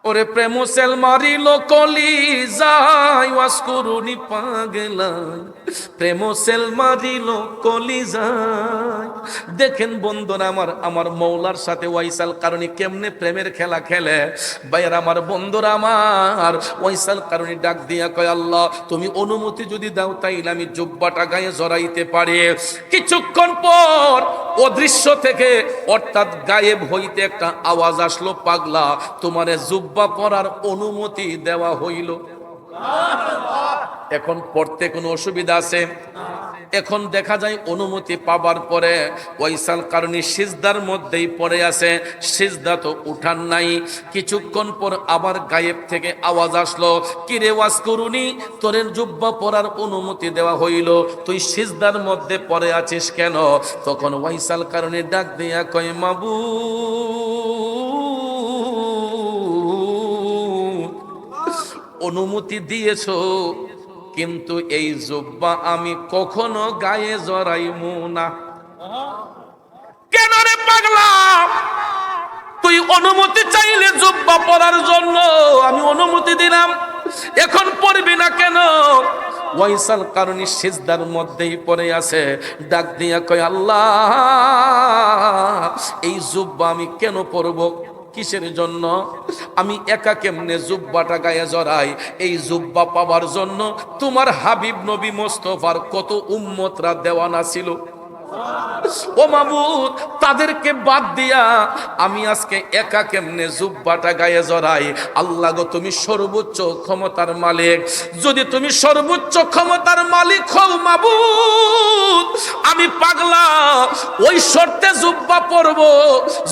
ওরে প্রেম সেল মারিল কলি যায় ওয়াস করুনি পাগলাই, প্রেম সেল মারিল কলি যায়। দেখেন বন্ধুরা আমার, আমার মৌলার সাথে ওয়াইসাল কারণী কেমনে প্রেমের খেলা খেলে। ভাইয়ের আমার বন্ধুরা আমার, ওয়াইসাল কারণী ডাক দিয়া কয়, আল্লাহ তুমি অনুমতি যদি দাও তাইলে আমি জুব্বাটা গায়ে জড়াইতে পারি। কিছুক্ষণ পর অদৃশ্য থেকে অর্থাৎ গায়েব হইতে একটা আওয়াজ আসলো, পাগলা তোমারে জুব্বা পরার অনুমতি দেওয়া হইল। এখন পড়তে কোনো অসুবিধা আছে? এখন দেখা যায় অনুমতি পাবার পরে ওয়াইসাল কারণী সিজদার মধ্যেই পড়ে আছে, সিজদা তো উঠান নাই। কিছুক্ষণ পর আবার গায়েব থেকে আওয়াজ আসলো, কিরে ওয়াজ করুনি, তোর জুব্বা পরার অনুমতি দেওয়া হইল, তুই সিজদার মধ্যে পড়ে আছিস কেন? তখন ওয়াইসাল কারণী ডাক দিয়া কয়, মাবুদ অনুমতি দিয়েছো, কিন্তু এই জুব্বা আমি কখনো গায়ে জড়াইমু না। কেন রে পাগলা, তুই অনুমতি চাইলে জুব্বা পরার জন্য আমি অনুমতি দিলাম, এখন পরবি না কেন? ওয়াইসাল কারণী সিজদার মধ্যেই পড়ে আছে, ডাক দিয়া কয়, আল্লাহ এই জুব্বা আমি কেন পরবো? কিসের জন্য? আমি একা কেমনে জুব্বাটা গায়ে জড়াই? এই জুব্বা পাবার জন্য তোমার হাবিব নবী মোস্তফার কত উম্মতরা দেওয়ানা ছিল। ও মাবুদ, তাদেরকে বাদ দিয়া আমি আজকে একা কেমনে জুব্বাটা গায়ে জড়াই? আল্লাহ গো, তুমি সর্বোচ্চ ক্ষমতার মালিক, যদি তুমি সর্বোচ্চ ক্ষমতার মালিক হও মাবুদ, আমি পাগলা ওই শর্তে জুব্বা পরব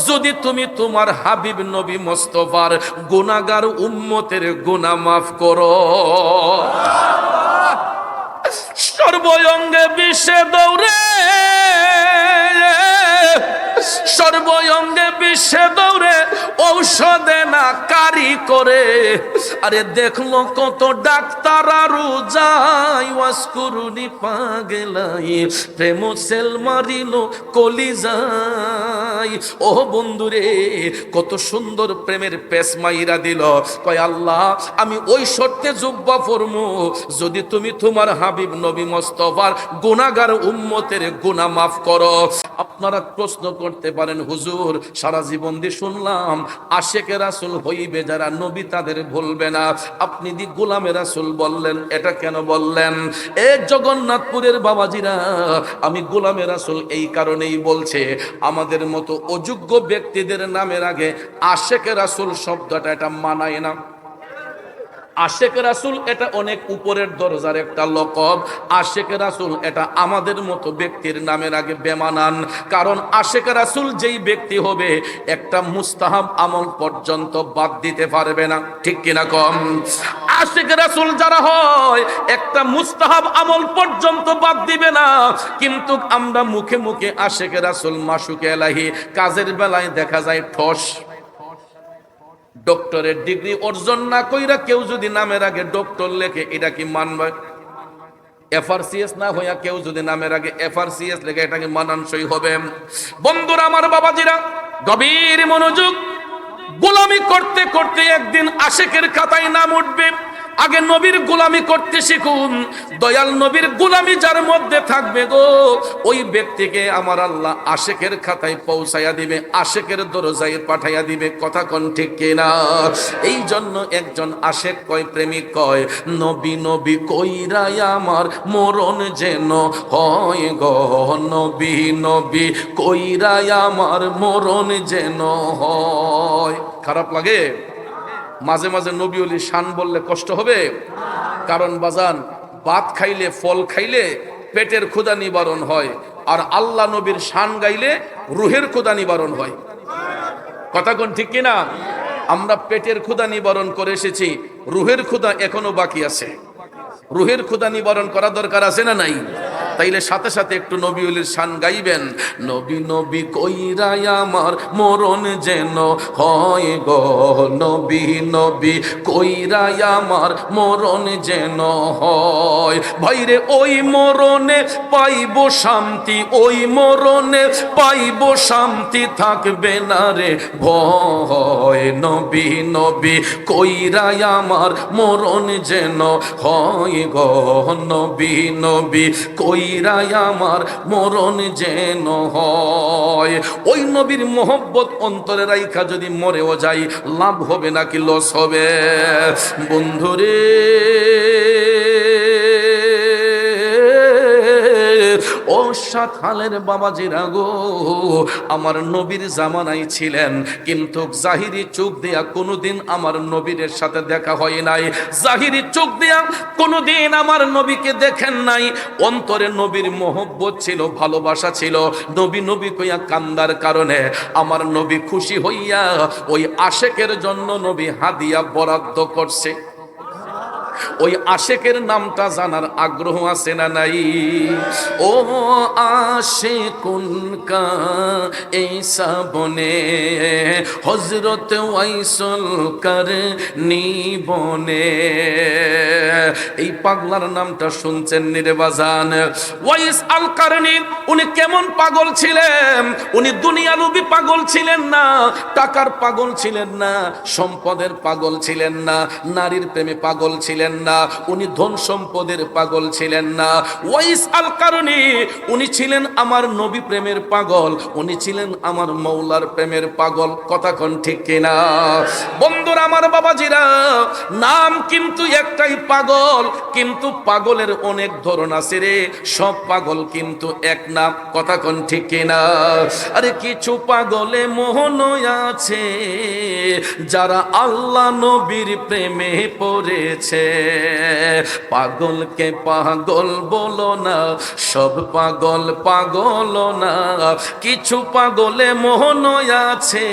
যদি তুমি তোমার হাবিব নবী মোস্তফার গুনাহগার উম্মতের গুনাহ মাফ করো। সর্বঙ্গে বিষে দৌড়ে, সর্বঙ্গে বিষে দৌড়ে ঔষধে না কারি করে। আরে দেখলো কত ডাক্তার আরু যাই ওয়াজ করুনি পাগলাই, প্রেম সেল মারিল কলি যাই। ও বন্ধুরে, কত সুন্দর প্রেমের পেস মাইরা দিল। কয় আল্লাহ আমি ওই শর্তে জুব্বা ফরমু যদি তুমি তোমার হাবিব নবী মোস্তফার গুনাহগার উম্মতের গুনাহ মাফ করো। আপনারা প্রশ্ন করতে পারেন, হুজুর সারা জীবন দিয়ে শুনলাম আশেকে রাসূল হইবে যারা নবী তাদের ভুলবে না, আপনি দি গোলামে রাসূল বললেন, এটা কেন বললেন? এ জগন্নাথপুরের বাবাজিরা, আমি গোলামে রাসূল এই কারণেই বলছে, আমাদের মতো অযোগ্য ব্যক্তিদের নামের আগে আশেকে রাসূল শব্দটা এটা মানায় না। আশেক রাসূল এটা অনেক উপরের দরজার একটা লকব। আশেক রাসূল এটা আমাদের মতো ব্যক্তির নামের আগে বেমানান। কারণ আশেক রাসূল যেই ব্যক্তি হবে একটা মুস্তাহাব আমল পর্যন্ত বাদ দিতে পারবে না, ঠিক কিনা কম? আশেক রাসূল যারা হয় একটা মুস্তাহাব আমল পর্যন্ত বাদ দিবে না। কিন্তু আমরা মুখে মুখে আশেক রাসূল মাশুকে এলাহি, কাজের বেলায় দেখা যায় ঠস। ডক্টরের ডিগ্রি অর্জন না কইরা কেউ যদি নামের আগে ডক্টর লেখে, এটা কি মানবে? এফআরসিএস না হইয়া কেউ যদি নামের আগে এফআরসিএস লেখে, এটা কি মানানসই হবে? বন্ধুরা আমার, বাবাজিরা, গভীর মনোযোগ। গোলামি করতে করতে একদিন আশেকের খাতায় নাম উঠবে। আগে নবীর গোলামি করতে শিখুন। দয়াল নবীর গোলামি যার মধ্যে থাকবে গো, ওই ব্যক্তিকে আমার আল্লাহ আশেকের খাতায় পৌঁছাইয়া দিবে, আশেকের দরজায় পাঠাইয়া দিবে। কথা কোন ঠিক কিনা? এই জন্য একজন আশেক কয়, প্রেমিক কয়, নবী নবী কইরাই আমার মরণ যেন হয় গো, নবী নবী কইরাই আমার মরণ যেন হয়। খারাপ লাগে? মাঝে মাঝে নবী ওলি শান বললে কষ্ট হবে। কারণ বাজান, ভাত খাইলে ফল খাইলে পেটের ক্ষুধা নিবারণ হয়, আর আল্লাহ নবীর শান গাইলে রুহের ক্ষুধা নিবারণ হয়। কথা কোন ঠিক কিনা? আমরা পেটের ক্ষুধা নিবারণ করে এসেছি, রুহের ক্ষুধা এখনো বাকি আছে। রুহের ক্ষুধা নিবারণ করা দরকার আছে না নাই? তাইলে সাথে সাথে একটু নবীউলির শান গাইবেন। নবী নবী কইরাই আমার মরণ যেন হয় গো, নবী নবী কইরাই আমার মরণ যেন হয়। ভাইরে ওই মরণে পাইব শান্তি, ওই মরণে পাইব শান্তি, থাকবে না রে ভয়। নবী নবী কইরাই আমার মরণ যেন হয় গো, নবী নবী কইরাই আমার মরণ যেন হয়। ওই নবীর মোহব্বত অন্তরে রাইখা যদি মরেও যাই, লাভ হবে নাকি লস হবে? বন্ধুরে ও সাতহালের বাবাজিরা গো, আমার নবীর জামানায় ছিলেন, কিন্তু জাহিরি চোখ দিয়া কোনোদিন আমার নবীর সাথে দেখা হয় নাই। জাহিরি চোখ দিয়া কোনোদিন আমার নবীকে দেখেন নাই। অন্তরে নবীর মোহব্বত ছিল, ভালোবাসা ছিল। নবী নবী কইয়া কান্দার কারণে আমার নবী খুশি হইয়া ওই আশেকের জন্য নবী হাদিয়া বরাদ্দ করছে। ওই আশেকের নামটা জানার আগ্রহ আছে না নাই? ও আশেকুন কা এইসা বনে হযরত ওয়াইসুল করনি বনে। এই পাগলার নামটা শুনছেন নিরে বাজান? ওয়াইস আল করনি, উনি কেমন পাগল ছিলেন? উনি দুনিয়ালুবি পাগল ছিলেন না, টাকার পাগল ছিলেন না, সম্পদের পাগল ছিলেন না, নারীর প্রেমে পাগল ছিলেন না, উনি ধন সম্পদের পাগল ছিলেন না। ওয়াইস আল কারণী উনি ছিলেন আমার নবী প্রেমের পাগল, উনি ছিলেন আমার মৌলার প্রেমের পাগল। কথা কোন ঠিক কিনা? বন্ধুরা আমার, বাবাজিরা, নাম কিন্তু একটাই পাগল, কিন্তু পাগলের অনেক ধরন আছে রে, সব পাগল কিন্তু এক না। কথা কোন ঠিক কিনা? আরে কিছু পাগলে মোহন আছে যারা আল্লাহ নবীর প্রেমে পড়েছে। পাগলকে পাগল বলো না, সব পাগল পাগল না। কিছু পাগলে মোহন আছে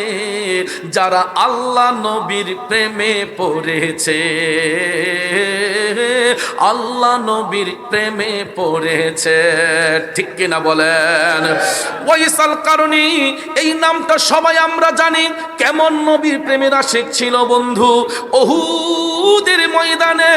যারা আল্লাহ নবীর প্রেমে পড়েছে, আল্লাহ নবীর প্রেমে পড়েছে। ঠিক কিনা বলেন? ওয়াইসাল কারণী এই নামটা সবাই আমরা জানি। কেমন নবীর প্রেমের আশিক ছিল বন্ধু? উহুদের ময়দানে,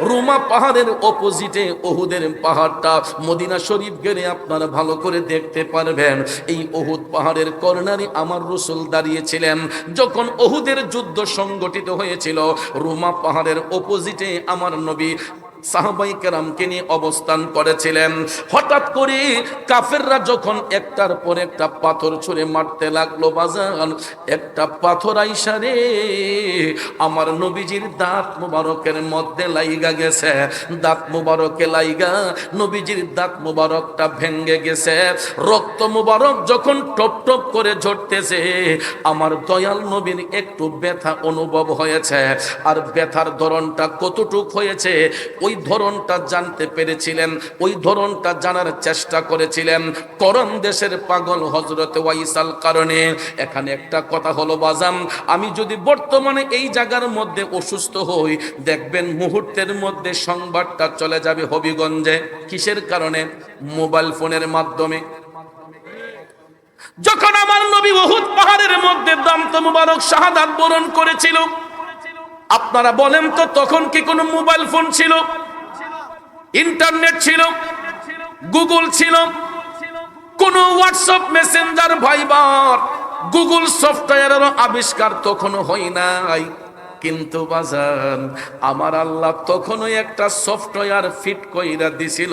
রুমা পাহাড়ের অপোজিটে উহুদের পাহাড়টা, মদিনা শরীফ গেলে আপনারা ভালো করে দেখতে পারবেন। এই উহুদ পাহাড়ের কর্নারে আমার রাসূল দাঁড়িয়েছিলেন। যখন উহুদের যুদ্ধ সংগঠিত হয়েছিল, রুমা পাহাড়ের অপোজিটে আমার নবী সাহাবাই কেরামকে নিয়ে অবস্থান করেছিলেন। হঠাৎ করে কাফেররা যখন একটার পর একটা পাথর ছুঁড়ে মারতে লাগলো বাজান, একটা পাথর আইসা রে আমার নবীজির দাঁত মুবারকের মধ্যে লাইগা গেছে। দাঁত মুবারকে লাইগা নবীজির দাঁত মুবারকটা ভেঙে গেছে। রক্ত মুবারক যখন টপ টপ করে ঝরতেছে, আমার দয়াল নবীর একটু ব্যথা অনুভব হয়েছে। আর ব্যথার ধরনটা কতটুক হয়েছে ওই ধরনটা জানতে পেরেছিলেন, ওই ধরনটা জানার চেষ্টা করেছিলেন করম দেশের পাগল হযরত ওয়াইসাল কারণে। এখানে একটা কথা হলো বাজাম, আমি যদি বর্তমানে এই জায়গার মধ্যে অসুস্থ হই, দেখবেন মুহূর্তের মধ্যে সংবাদটা চলে যাবে হবিগঞ্জে। কিসের কারণে? মোবাইল ফোনের মাধ্যমে। যখন আমার নবী উহুদ পাহাড়ের মধ্যে দান্ত মুবারক শাহাদাত বরণ করেছিল, আপনারা বলেন তো তখন কি কোনো মোবাইল ফোন ছিল? ইন্টারনেট ছিল? গুগল ছিল? কোন হোয়াটসঅ্যাপ, মেসেঞ্জার, ভাইবার, গুগল সফটওয়্যারের আবিষ্কার তখনও হয় নাই। কিন্তু বাজান আমার আল্লাহ তখনও একটা সফটওয়্যার ফিট কইরা দিছিল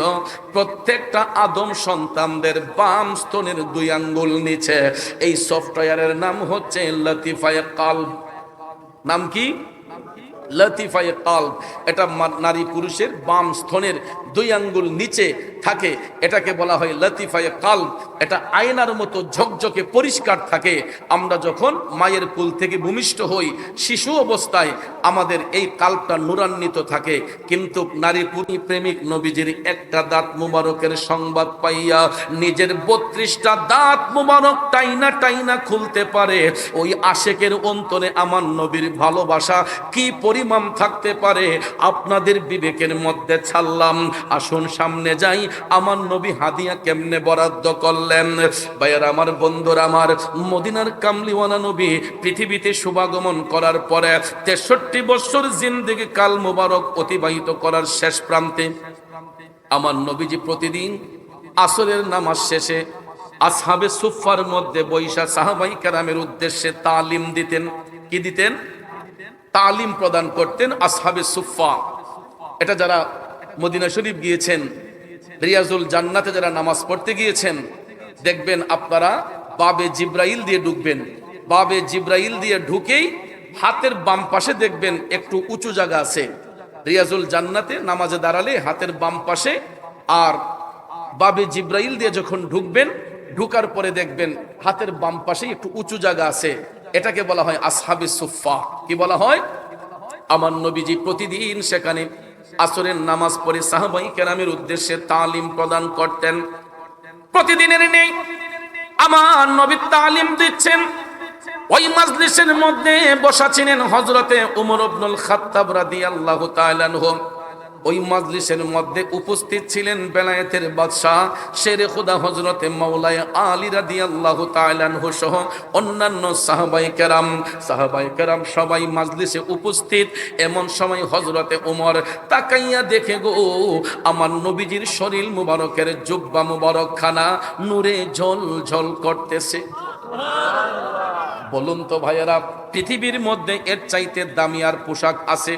প্রত্যেকটা আদম সন্তানদের বাম স্তনের 2 আঙ্গুল নিচে। এই সফটওয়্যারের নাম হচ্ছে লতিফায়ে কলব। নাম কি? লতিফায়ে কলব। এটা নারী পুরুষের বাম স্তনের 2 আঙ্গুল নিচে থাকে, এটাকে বলা হয় লতিফায়ে কলব। এটা আয়নার মতো ঝকঝকে পরিষ্কার থাকে। আমরা যখন মায়ের কোল থেকে ভূমিষ্ঠ হই, শিশু অবস্থায় আমাদের এই কলবটা নূরান্বিত থাকে। কিন্তু নারী প্রেমিক নবীজির একটা দাঁত মুবারকের সংবাদ পাইয়া নিজের 32টা দাঁত মুবারক টাইনা টাইনা খুলতে পারে। ওই আশেকের অন্তরে আমার নবীর ভালোবাসা কি পরিমাণ থাকতে পারে আপনাদের বিবেকের মধ্যে ছাড়লাম। আসুন সামনে যাই, আমার নবী হাদিয়া কেমনে বরাদ্দ করলেন। ভাইয়ারা আমার, বন্ধুরা আমার, মদিনার কামলিওয়ালা নবী পৃথিবীতে শুভাগমন করার পরে 63 বছর জিন্দেগি কাল মুবারক অতিবাহিত করার শেষ প্রান্তে আমার নবীজি প্রতিদিন আসরের নামাজ শেষে আসহাবে সুফফার মধ্যে বৈশা সাহাবাই কেরামের উদ্দেশ্যে তালিম দিতেন। কি দিতেন? তালিম প্রদান করতেন। আসহাবে সুফফা, এটা যারা মদিনা শরীফ গিয়েছেন, রিয়াজুল জান্নাতে যারা নামাজ পড়তে গিয়েছেন, দেখবেন আপনারা বাবে জিব্রাইল দিয়ে ঢুকবেন। বাবে জিব্রাইল দিয়ে ঢুকেই হাতের বাম পাশে দেখবেন একটু উঁচু জায়গা আছে। রিয়াজুল জান্নাতে নামাজে দাঁড়ালে হাতের বাম পাশে, আর বাবে জিব্রাইল দিয়ে যখন ঢুকবেন, ঢুকার পরে দেখবেন হাতের বাম পাশে একটু উঁচু জায়গা আছে। এটাকে বলা হয় আসহাবে সুফফা। কি বলা হয়? আমার নবীজি প্রতিদিন সেখানে আসরের নামাজ পড়ে সাহাবাই কেরামের উদ্দেশ্যে তালিম প্রদান করতেন। প্রতিদিনের নেই আমার নবী তালিম দিচ্ছেন। ওই মাজলিসের মধ্যে বসা ছিলেন হযরতে উমর ইবনুল খাত্তাব রাদিয়াল্লাহু তাআলা আনহু। ওই মাজলিসের মধ্যে উপস্থিত ছিলেন বেলায়েতের বাদশাহ শেরে খুদা হযরতে মাওলানা আলী রাদিয়াল্লাহু তাআলা আনহু সহ অন্যান্য সাহাবায়ে কেরাম সবাই মাজলিসে উপস্থিত। এমন সময় হযরতে উমর তাকাইয়া দেখে গো, আমার নবীজির শরীর মুবারকের জুব্বা মুবারক খানা নূরে ঝলঝল করতেছে। বলুন তো ভাইয়েরা, পৃথিবীর মধ্যে এর চাইতে দামি আর পোশাক আছে?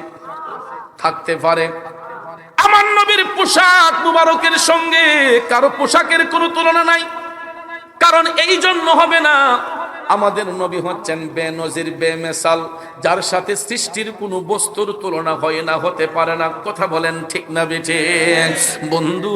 থাকতে পারে? আমার নবীর পোশাক মুবারকের সঙ্গে কারো পোশাকের কোনো তুলনা নাই। কারণ এই জন্য হবে না, আমাদের নবী হচ্ছেন বেনজির বেমিসাল, যার সাথে সৃষ্টির কোনো বস্তুর তুলনা হয় না, হতে পারে না। কথা বলেন ঠিক না বেঠে? বন্ধু,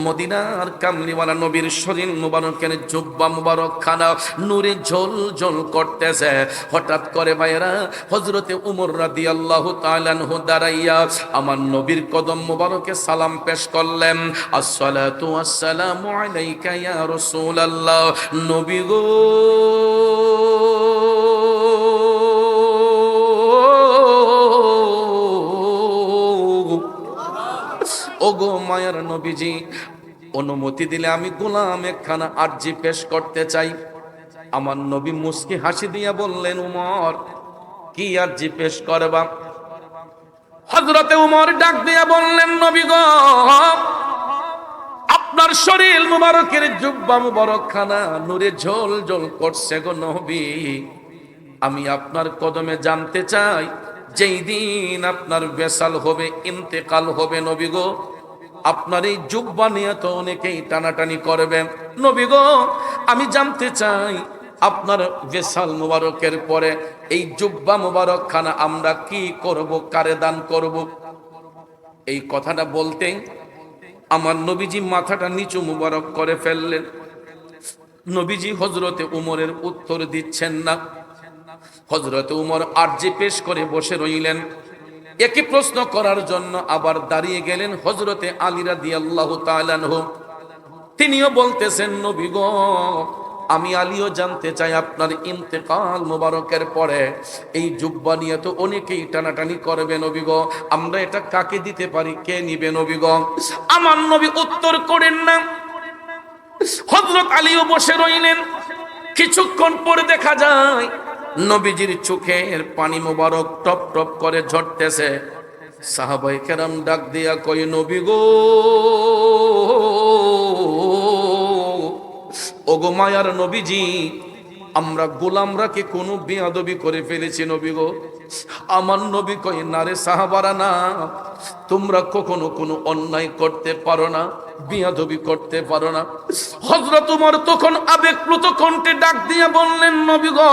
মদিনার কামলিওয়ালা নবীর শরীর মুবারকের জুব্বা মুবারক খানা নূরে ঝলঝল করতেছে। হঠাৎ করে ভাইরা হযরতে উমর রাদিয়াল্লাহু তাআলা আনহু দাঁড়াইয়া আমার নবীর কদম মুবারকে সালাম পেশ করলেন। আসসালাতু ওয়াসসালামু আলাইকা ইয়া রাসূলুল্লাহ। নবী গো, ওগো মায়ার নবীজি, অনুমতি দিলে আমি গোলাম একখানা আরজি পেশ করতে চাই। আমার নবী মুস্কি হাসি দিয়া বললেন, উমর, কি আরজি পেশ করবা? হযরতে উমর ডাক দিয়া বললেন, নবী গো, আপনার শরীর মুবারকের জুব্বা মুবারক খানা নূরে ঝলঝল করছে গো নবী। আমি আপনার কদমে জানতে চাই, যেই দিন আপনার বেসাল হবে, ইন্তেকাল হবে, নবী গো, আপনার এই জুব্বা নিয়ে তো অনেকেই টানাটানি করবে। নবী গো, আমি জানতে চাই আপনার বেসাল মুবারকের পরে এই জুব্বা মুবারক খানা আমরা কি করব, কারে দান করব? এই কথাটা বলতেই আমার নবীজি মাথাটা নিচু মুবারক করে ফেললেন। নবীজি হযরতে উমরের উত্তর দিচ্ছেন না। হযরতে উমর আরজি পেশ করে বসে রইলেন। একই প্রশ্ন করার জন্য আবার দাঁড়িয়ে গেলেন হযরতে আলী রাদিয়াল্লাহু তাআলা আনহু। তিনিও বলতেছেন, নবী গো, আমি আলীও জানতে চাই আপনার ইন্তেকাল মুবারকের পরে এই জুব্বা নিয়ে তো অনেকেই টানাটানি করবে, নবী গো, আমরা এটা কাকে দিতে পারি, কে নিবে নবী গো? আমার নবী উত্তর করেন না। হযরত আলীও বসে রইলেন। কিছুক্ষণ পরে দেখা যায় নবীজির চোখের পানি মুবারক টপ টপ করে ঝরতেছে। সাহাবায়ে কেরাম ডাক দিয়া কয়, নবী গো, ওগো মায়ার নবীজি, আমরা গোলামরা কি কোনো বেয়াদবি করে ফেলেছি নবী গো? আমার নবী কয়, না রে সাহাবারা, না, তোমরা কখনো কোনো অন্যায় করতে পারো না, বেয়াদবি করতে পারো না। হযরত উমর তখন আবেগপ্লুত কণ্ঠে ডাক দিয়ে বললেন, নবী গো,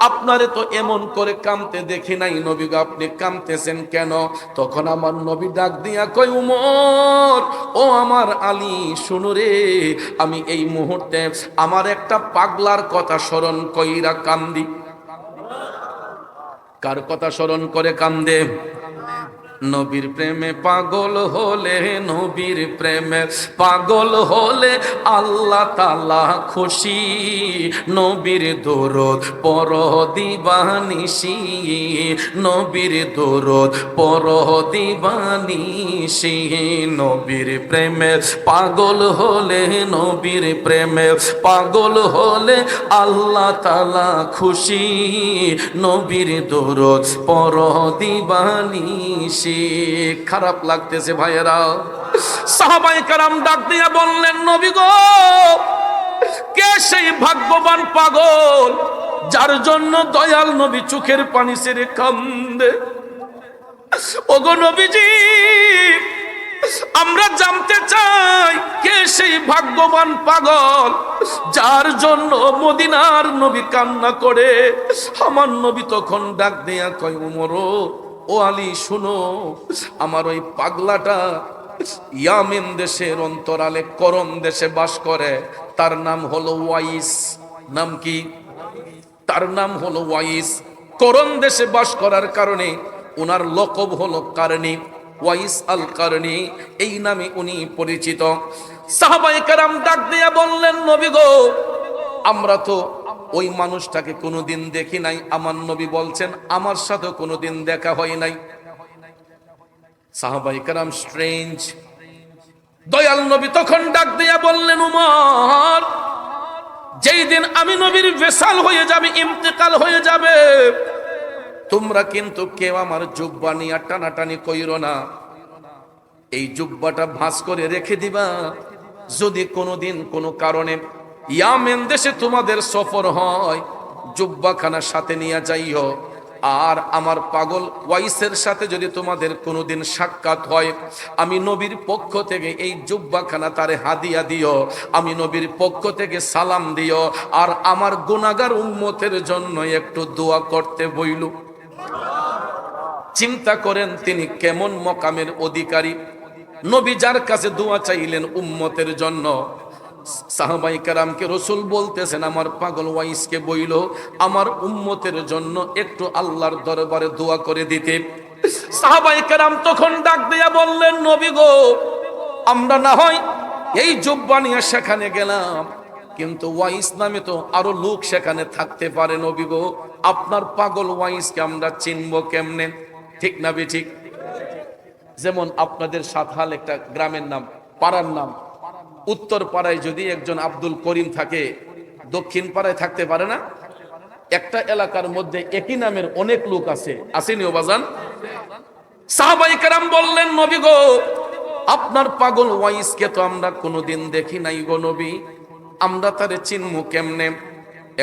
আপনারে তো এমন করে কাঁদতে দেখি নাই, নবী গো, আপনি কাঁদতেছেন কেন? তখন আমার নবী ডাক দিয়া কয়, উমর, ও আমার আলী, শুনো রে, আমি এই মুহূর্তে আমার একটা পাগলার কথা স্মরণ কইরা কান্দি। কার কথা স্মরণ করে কান্দে? নবীর প্রেমে পাগল হলে, নবীর প্রেমে পাগল হলে আল্লাহ তাআলা খুশি। নবীর দরুদ পড় দিবানিশি, নবীর দরুদ পড় দিবানিশি। নবীর প্রেমে পাগল হলে, নবীর প্রেমে পাগল হলে আল্লাহ তাআলা খুশি। নবীর দরুদ পড় দিবানিশি। খারাপ লাগতেছে ভাইয়েরা। সাহাবায়ে কেরাম ডাক দিয়া বললেন, নবী গো, কে সেই ভাগ্যবান পাগল যার জন্য দয়াল নবী চোখের পানি ছেড়ে কান্দে? ওগো নবীজি, আমরা জানতে চাই কে সেই ভাগ্যবান পাগল যার জন্য মদিনার নবী কান্না করে। আমার নবী তখন ডাক দিয়া কয়, উমর ও আলী, শুনো, আমার ওই পাগলাটা ইয়ামেন দেশের অন্তরালে করম দেশে বাস করে। তার নাম হলো ওয়াইস। নাম কি? তার নাম হলো ওয়াইস। করম দেশে বাস করার কারণে ওনার লকব হলো কারণী, ওয়াইস আল কারণী, এই নামে উনি পরিচিত। সাহাবায়ে কেরাম ডাক দিয়া বললেন, নবী গো, আমরা তো ওই মানুষটাকে কোনোদিন দেখি নাই। আমার নবী বলছেন, আমার সাথে কোনোদিন দেখা হয় নাই। সাহাবায়ে কেরাম স্ট্রেঞ্জ। দয়াল নবী তখন ডাক দিয়া বললেন, উমর, যেই দিন আমি নবীর ভেসাল হয়ে যাবে, ইন্তেকাল হয়ে যাবে, তোমরা কিন্তু কেউ আমার জুব্বা নিয়ে টানাটানি কইরো না। এই জুব্বাটা ভাঁজ করে রেখে দিবা। যদি কোনোদিন কোনো কারণে ইয়ামেন দেশে তোমাদের সফর হয়, জুব্বাখানা সাথে নিয়ে যাইও। আর আমার পাগল ওয়াইসের সাথে যদি তোমাদের কোনোদিন সাক্ষাৎ হয়, আমি নবীর পক্ষ থেকে এই জুব্বাখানা তারে হাদিয়া দিও। আমি নবীর পক্ষ থেকে সালাম দিও। আর আমার গুনাহগার উম্মতের জন্য একটু দোয়া করতে বইল। চিন্তা করেন তিনি কেমন মকামের অধিকারী। নবী যার কাছে দোয়া চাইলেন উম্মতের জন্য। সাহাবায়ে কেরামকে রাসূল বলতেছেন, আমার পাগল ওয়াইসকে বইল আমার উম্মতের জন্য একটু আল্লাহর দরবারে দোয়া করে দিতে। সাহাবায়ে কেরাম তখন ডাক দিয়া বললেন, নবী গো, আমরা না হয় এই জুব্বা নিয়ে সেখানে গেলাম, কিন্তু ওয়াইস নামে তো আরো লোক সেখানে থাকতে পারে। নবী গো, আপনার পাগল ওয়াইসকে আমরা চিনবো কেমনে? ঠিক না বেঠিক? যেমন আপনাদের সাতহাল একটা গ্রামের নাম, পাড়ার নাম। উত্তর পাড়ায় যদি একজন আব্দুল করিম থাকে, দক্ষিণ পাড়ায় থাকতে পারে না? একটা এলাকার মধ্যে একই নামের অনেক লোক আছে, আসেনি ও বাজান? সাহাবায়ে কেরাম বললেন, নবী গো, আপনার পাগল ওয়াইসকে তো আমরা কোনোদিন দেখি নাই গো নবী, আমরা তারে চিনবো কেমনে?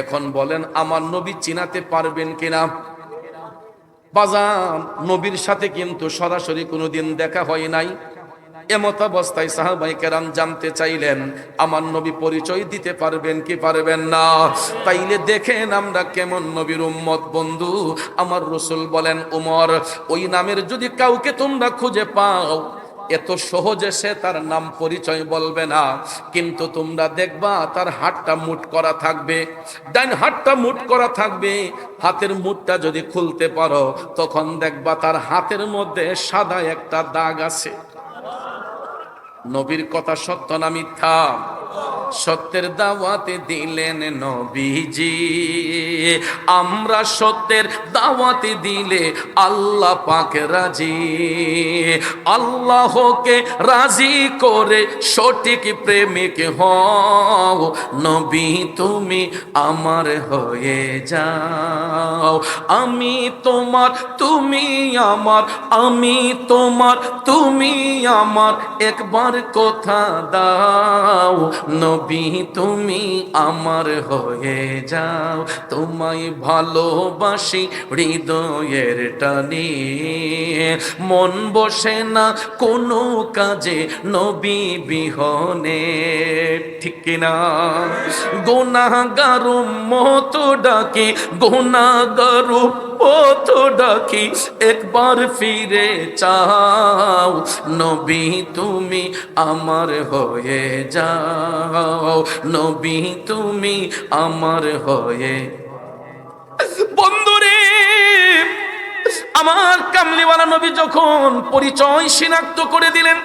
এখন বলেন, আমার নবী চিনাতে পারবেন কিনা? বাজান, নবীর সাথে কিন্তু সরাসরি কোনোদিন দেখা হয় নাই। এমত অবস্থায় সাহাবায়ে কেরাম জানতে চাইলেন, আমার নবী পরিচয় দিতে পারবেন কি পারবেন না? তাইলে দেখেন আমরা কেমন নবীর উম্মত বন্ধু। আমার রাসূল বলেন, উমর, ওই নামের যদি কাউকে তোমরা খুঁজে পাও, এত সহজে সে তার নাম পরিচয় বলবে না, কিন্তু তোমরা দেখবা তার হাতটা মুঠ করা থাকবে, ডান হাতটা মুঠ করা থাকবে। হাতের মুঠটা যদি খুলতে পারো, তখন দেখবা তার হাতের মধ্যে সাদা একটা দাগ আছে। নবীর কথা সত্য না মিথ্যা? সত্যের দাওয়াতে দিলেন নবীজি। আমরা সত্যের দাওয়াতে দিলে আল্লাহ পাক রাজি। আল্লাহকে রাজি করে সঠিক প্রেমিক হও, নবী তুমি আমার হয়ে যাও। আমি তোমার, তুমি আমার, আমি তোমার, তুমি আমার, একবার কথা দাও, নবী তুমি আমার হয়ে যাও। তোমায় ভালোবাসি হৃদয়ের টানে, মন বসে না কোনো কাজে নবী বিহনে। ঠিক কিনা? গুনাহগার উম্মত ডাকি, গুনাহগার উম্মত ডাকি, একবার ফিরে চাও, নবী তুমি আমার হয়ে যাও, নবী তুমি আমার হয়ে। বন্ধুরে, আমার কামলিওয়ালা নবী যখন পরিচয় শনাক্ত করে দিলেন,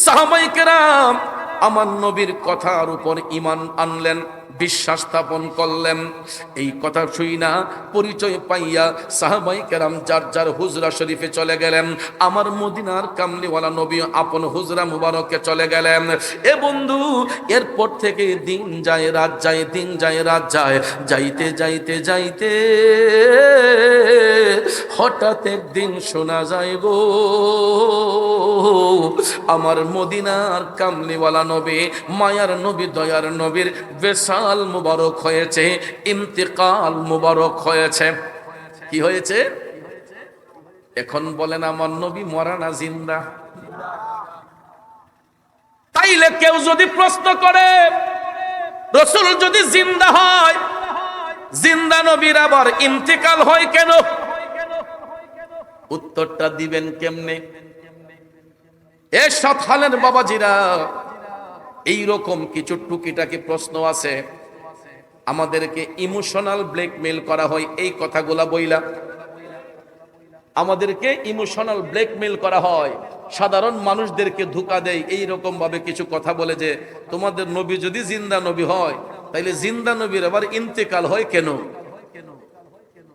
সাহাবায়ে কেরাম আমার নবীর কথার উপর ঈমান আনলেন, বিশ্বাস স্থাপন করলেন। এই কথা শুই না পরিচয় পাইয়া সাহাবায়ে কেরাম যার যার হুজরা শরীফে চলে গেলেন। আমার মদিনার কামলিওয়ালা নবী আপন হুজরা মুবারকে চলে গেলেন। এ বন্ধু, এরপর থেকে দিন যায় রাত যায়, দিন যায় রাত যায়, যাইতে যাইতে যাইতে হঠাৎ একদিন শোনা যায় গো, আমার মদিনার কামলিওয়ালা নবী, মায়ার নবী, দয়ার নবীর বেসাল মুবারক হয়েছে, ইন্তেকাল মুবারক হয়েছে। কি হয়েছে? এখন বলেন আমার নবী মরা না জিন্দা? তাইলে কেউ যদি প্রশ্ন করে রাসূল যদি জিন্দা হয়, জিন্দা নবীর আবার ইন্তেকাল হয় কেন? উত্তরটা দিবেন কেমনে? এ সৎহালের বাবাজিরা, এইরকম কিছু টুকিটাকি প্রশ্ন আছে, আমাদেরকে ইমোশনাল ব্ল্যাকমেইল করা হয় এই কথাগুলা বইলা। আমাদেরকে ইমোশনাল ব্ল্যাকমেইল করা হয়, সাধারণ মানুষদেরকে ধোঁকা দেয় এইরকম ভাবে কিছু কথা বলে যে তোমাদের নবী যদি জিন্দা নবী হয় তাইলে জিন্দা নবীর আবার ইন্তেকাল হয় কেন?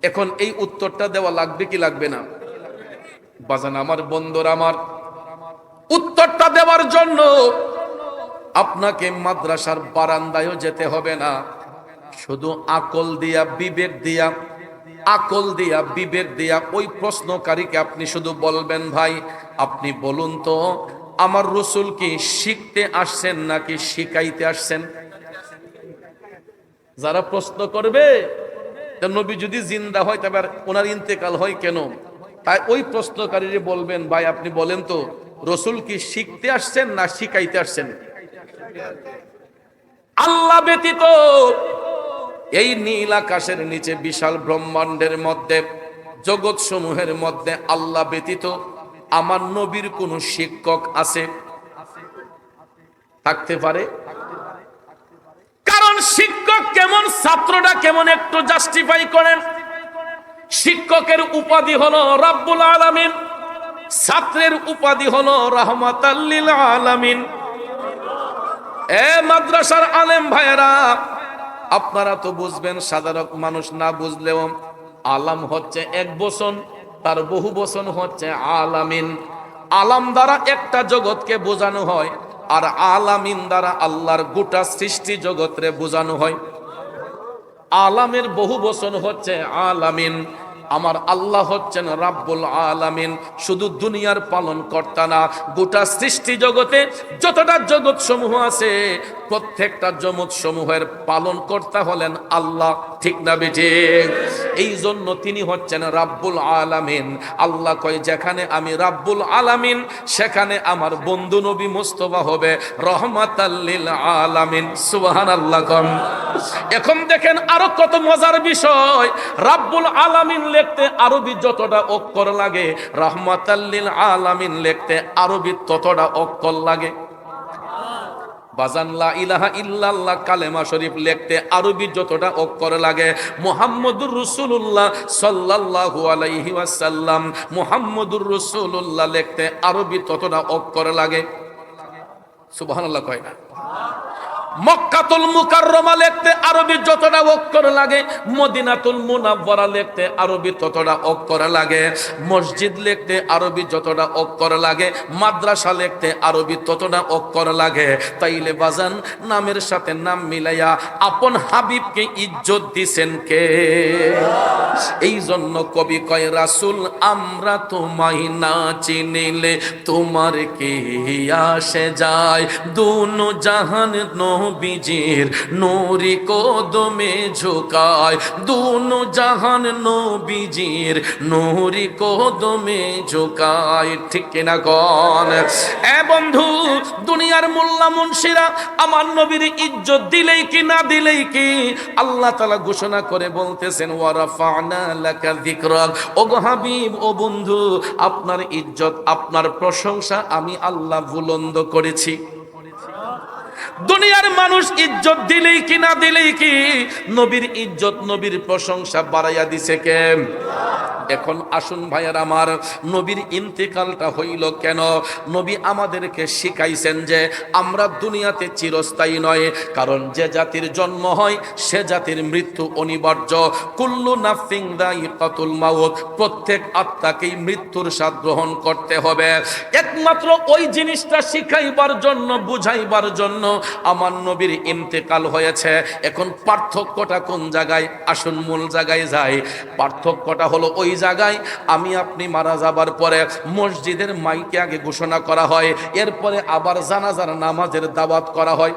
এখন এই উত্তরটা দেওয়া লাগবে কি লাগবে না? বাজান আমার, বন্ধুরা আমার, উত্তরটা দেওয়ার জন্য আপনাকে মাদ্রাসার বারান্দায়ও যেতে হবে না, শুধু আকল দিয়া বিবেক দিয়া, আকল দিয়া বিবেক দিয়া ওই প্রশ্নকারীকে আপনি শুধু বলবেন, ভাই আপনি বলুন তো আমার রাসূল কি শিখতে আসছেন নাকি শিখাইতে আসছেন? যারা প্রশ্ন করবে নবী যদি জিন্দা হয় তবে ওনার ইন্তেকাল হয় কেন, তাই ওই প্রশ্নকারীরে বলবেন, ভাই আপনি বলেন তো রাসূল কি শিখতে আসছেন না শিখাইতে আসছেন? আল্লাহ ব্যতীত এই নীল আকাশের নিচে বিশাল ব্রহ্মাণ্ডের মধ্যে, জগৎ সমূহের মধ্যে আল্লাহ ব্যতীত আমার নবীর কোন শিক্ষক আছে? থাকতে পারে? কারণ শিক্ষক কেমন, ছাত্রটা কেমন, একটু জাস্টিফাই করেন। শিক্ষকের উপাধি হলো রাব্বুল আলামিন, ছাত্রের উপাধি হলো রাহমাতাল লিল আলামিন। এ মাদ্রাসার আলেম ভাইয়েরা, আপনারা তো বুঝবেন, সাধারণ মানুষ না বুঝলেও আলাম হচ্ছে এক বচন, তার বহু বচন হচ্ছে আলামিন। আলাম দ্বারা একটা জগৎকে বোঝানো হয়, আর আলামিন দ্বারা আল্লাহর গোটা সৃষ্টি জগৎরে বোঝানো হয়। আলামের বহু বচন হচ্ছে আলামিন। আমার আল্লাহ হচ্ছেন রাব্বুল আলামিন, শুধু দুনিয়ার পালন কর্তা না, গোটা সৃষ্টি জগতে যতটা জগৎ সমূহ আছে প্রত্যেকটা জগৎ সমূহের পালন কর্তা হলেন আল্লাহ। ঠিক না বেঠিক? এই জন্য তিনি হচ্ছেন রাব্বুল আলামিন। আল্লাহ কয় যেখানে আমি রাব্বুল আলামিন সেখানে আমার বন্ধু নবী মুস্তাফা হবে রহমাতাল লিল আলামিন। সুবহানাল্লাহ। এখন দেখেন আরো কত মজার বিষয়, রাব্বুল আলামিন লিখতে আরবি যতটা অক্ষর লাগে, রহমাতাল লিল আলামিন লিখতে আরবি ততটা অক্ষর লাগে। বাজান লা ইলাহা ইল্লাল্লাহ কালেমা শরীফ লিখতে আরবি যতটা অক্ষর লাগে, মুহাম্মদুর রাসূলুল্লাহ সাল্লাল্লাহু আলাইহি ওয়াসাল্লাম, মুহাম্মদুর রাসূলুল্লাহ লিখতে আরবি ততটা অক্ষর লাগে। সুবহানাল্লাহ কয় না? মক্কাতুল মুকাররমা লিখতে আরবি যতটা অক্ষর লাগে, মদিনাতুল মুনাওয়ারা লিখতে আরবি ততটা অক্ষর লাগে, মসজিদ লিখতে আরবি যতটা অক্ষর লাগে, মাদ্রাসা লিখতে আরবি ততটা অক্ষর লাগে। তাইলে বাজান নামের সাথে নাম মিলাইয়া আপন হাবিবকে ইজ্জত দিছেন কে? এই জন্য কবি কয় রাসূল আমরা তোমায় না চিনিলে তোমার কি আসে যায়, দুনো জাহান নবীজির নূরি কদমে ঝুকায়, দুনো জাহান নবীজির নূরি কদমে ঝুকায়। ঠিক কিনা কোন? এ বন্ধু, দুনিয়ার মোল্লা মুন্সিরা আমার নবীর ইজ্জত দিলেই কি না দিলেই কি, আল্লাহ তাআলা ঘোষণা করে বলতেছেন ওয়া রাফা'না লাকা যিকরাক। ও গো হাবিব, ও বন্ধু, আপনার ইজ্জত, আপনার প্রশংসা আমি আল্লাহ বুলন্দ করেছি। দুনিয়ার মানুষ ইজ্জত দিলেই কি না দিলেই কি, নবীর ইজ্জত, নবীর প্রশংসা বাড়াইয়া দিছে কে? এখন আসুন ভাইয়ের আমার, নবীর ইন্তেকালটা হইল কেন? নবী আমাদেরকে শিখাইছেন যে আমরা দুনিয়াতে চিরস্থায়ী নয়, কারণ যে জাতির জন্ম হয় সে জাতির মৃত্যু অনিবার্য। কুল্লু নাফসিন যায়িকাতুল মাউত, প্রত্যেক আত্মাকেই মৃত্যুর স্বাদ গ্রহণ করতে হবে। একমাত্র ওই জিনিসটা শিখাইবার জন্য, বুঝাইবার জন্য আমার নবীর ইন্তেকাল হয়েছে। এখন পার্থক্যটা কোন জায়গায়? আসুন মূল জায়গায় যাই। পার্থক্যটা হলো ওই জায়গায় আমি আপনি মারা যাবার পরে মসজিদের মাইকে আগে ঘোষণা করা হয়, এরপরে আবার জানাজার নামাজের দাওয়াত করা হয়,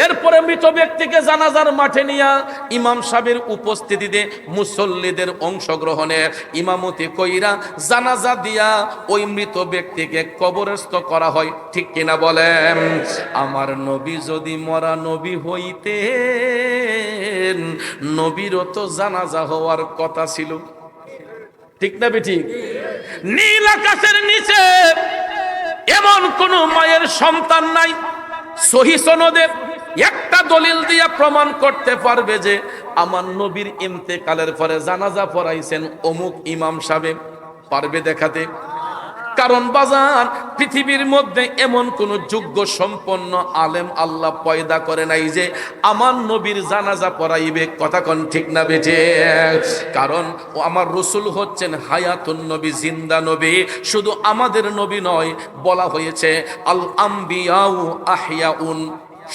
এরপরে মৃত ব্যক্তিকে জানাজার মাঠে নিয়ে ইমাম সাহেবের উপস্থিতিতে মুসল্লিদের অংশগ্রহণে ইমামতি কইরা জানাজা দিয়া ওই মৃত ব্যক্তিকে কবরস্থ করা হয়। ঠিক কিনা বলেন? আমার নবী যদি মরা নবী হইতেন, নবীরও তো জানাজা হওয়ার কথা ছিল। ঠিক না বেঠিক? নীল আকাশের নিচে এমন কোন মায়ের সন্তান নাই সহিহ সনদে একটা দলিল দিয়ে প্রমাণ করতে পারবে যে আমার নবীর ইন্তেকালের পরে জানাজা পড়াইছেন অমুক ইমাম সাহেব? পারবে দেখাতে? কারণ বাজার পৃথিবীর মধ্যে এমন কোন যোগ্য সম্পন্ন আলেম আল্লাহ পয়দা করে নাই যে আমার নবীর জানাজা পড়াইবে। কথা কোন ঠিক না বেঠে? কারণ আমার রসুল হচ্ছেন হায়াতুন নবী, জিন্দা নবী। শুধু আমাদের নবী নয়, বলা হয়েছে আল আম্বিয়াউ আহইয়াউন,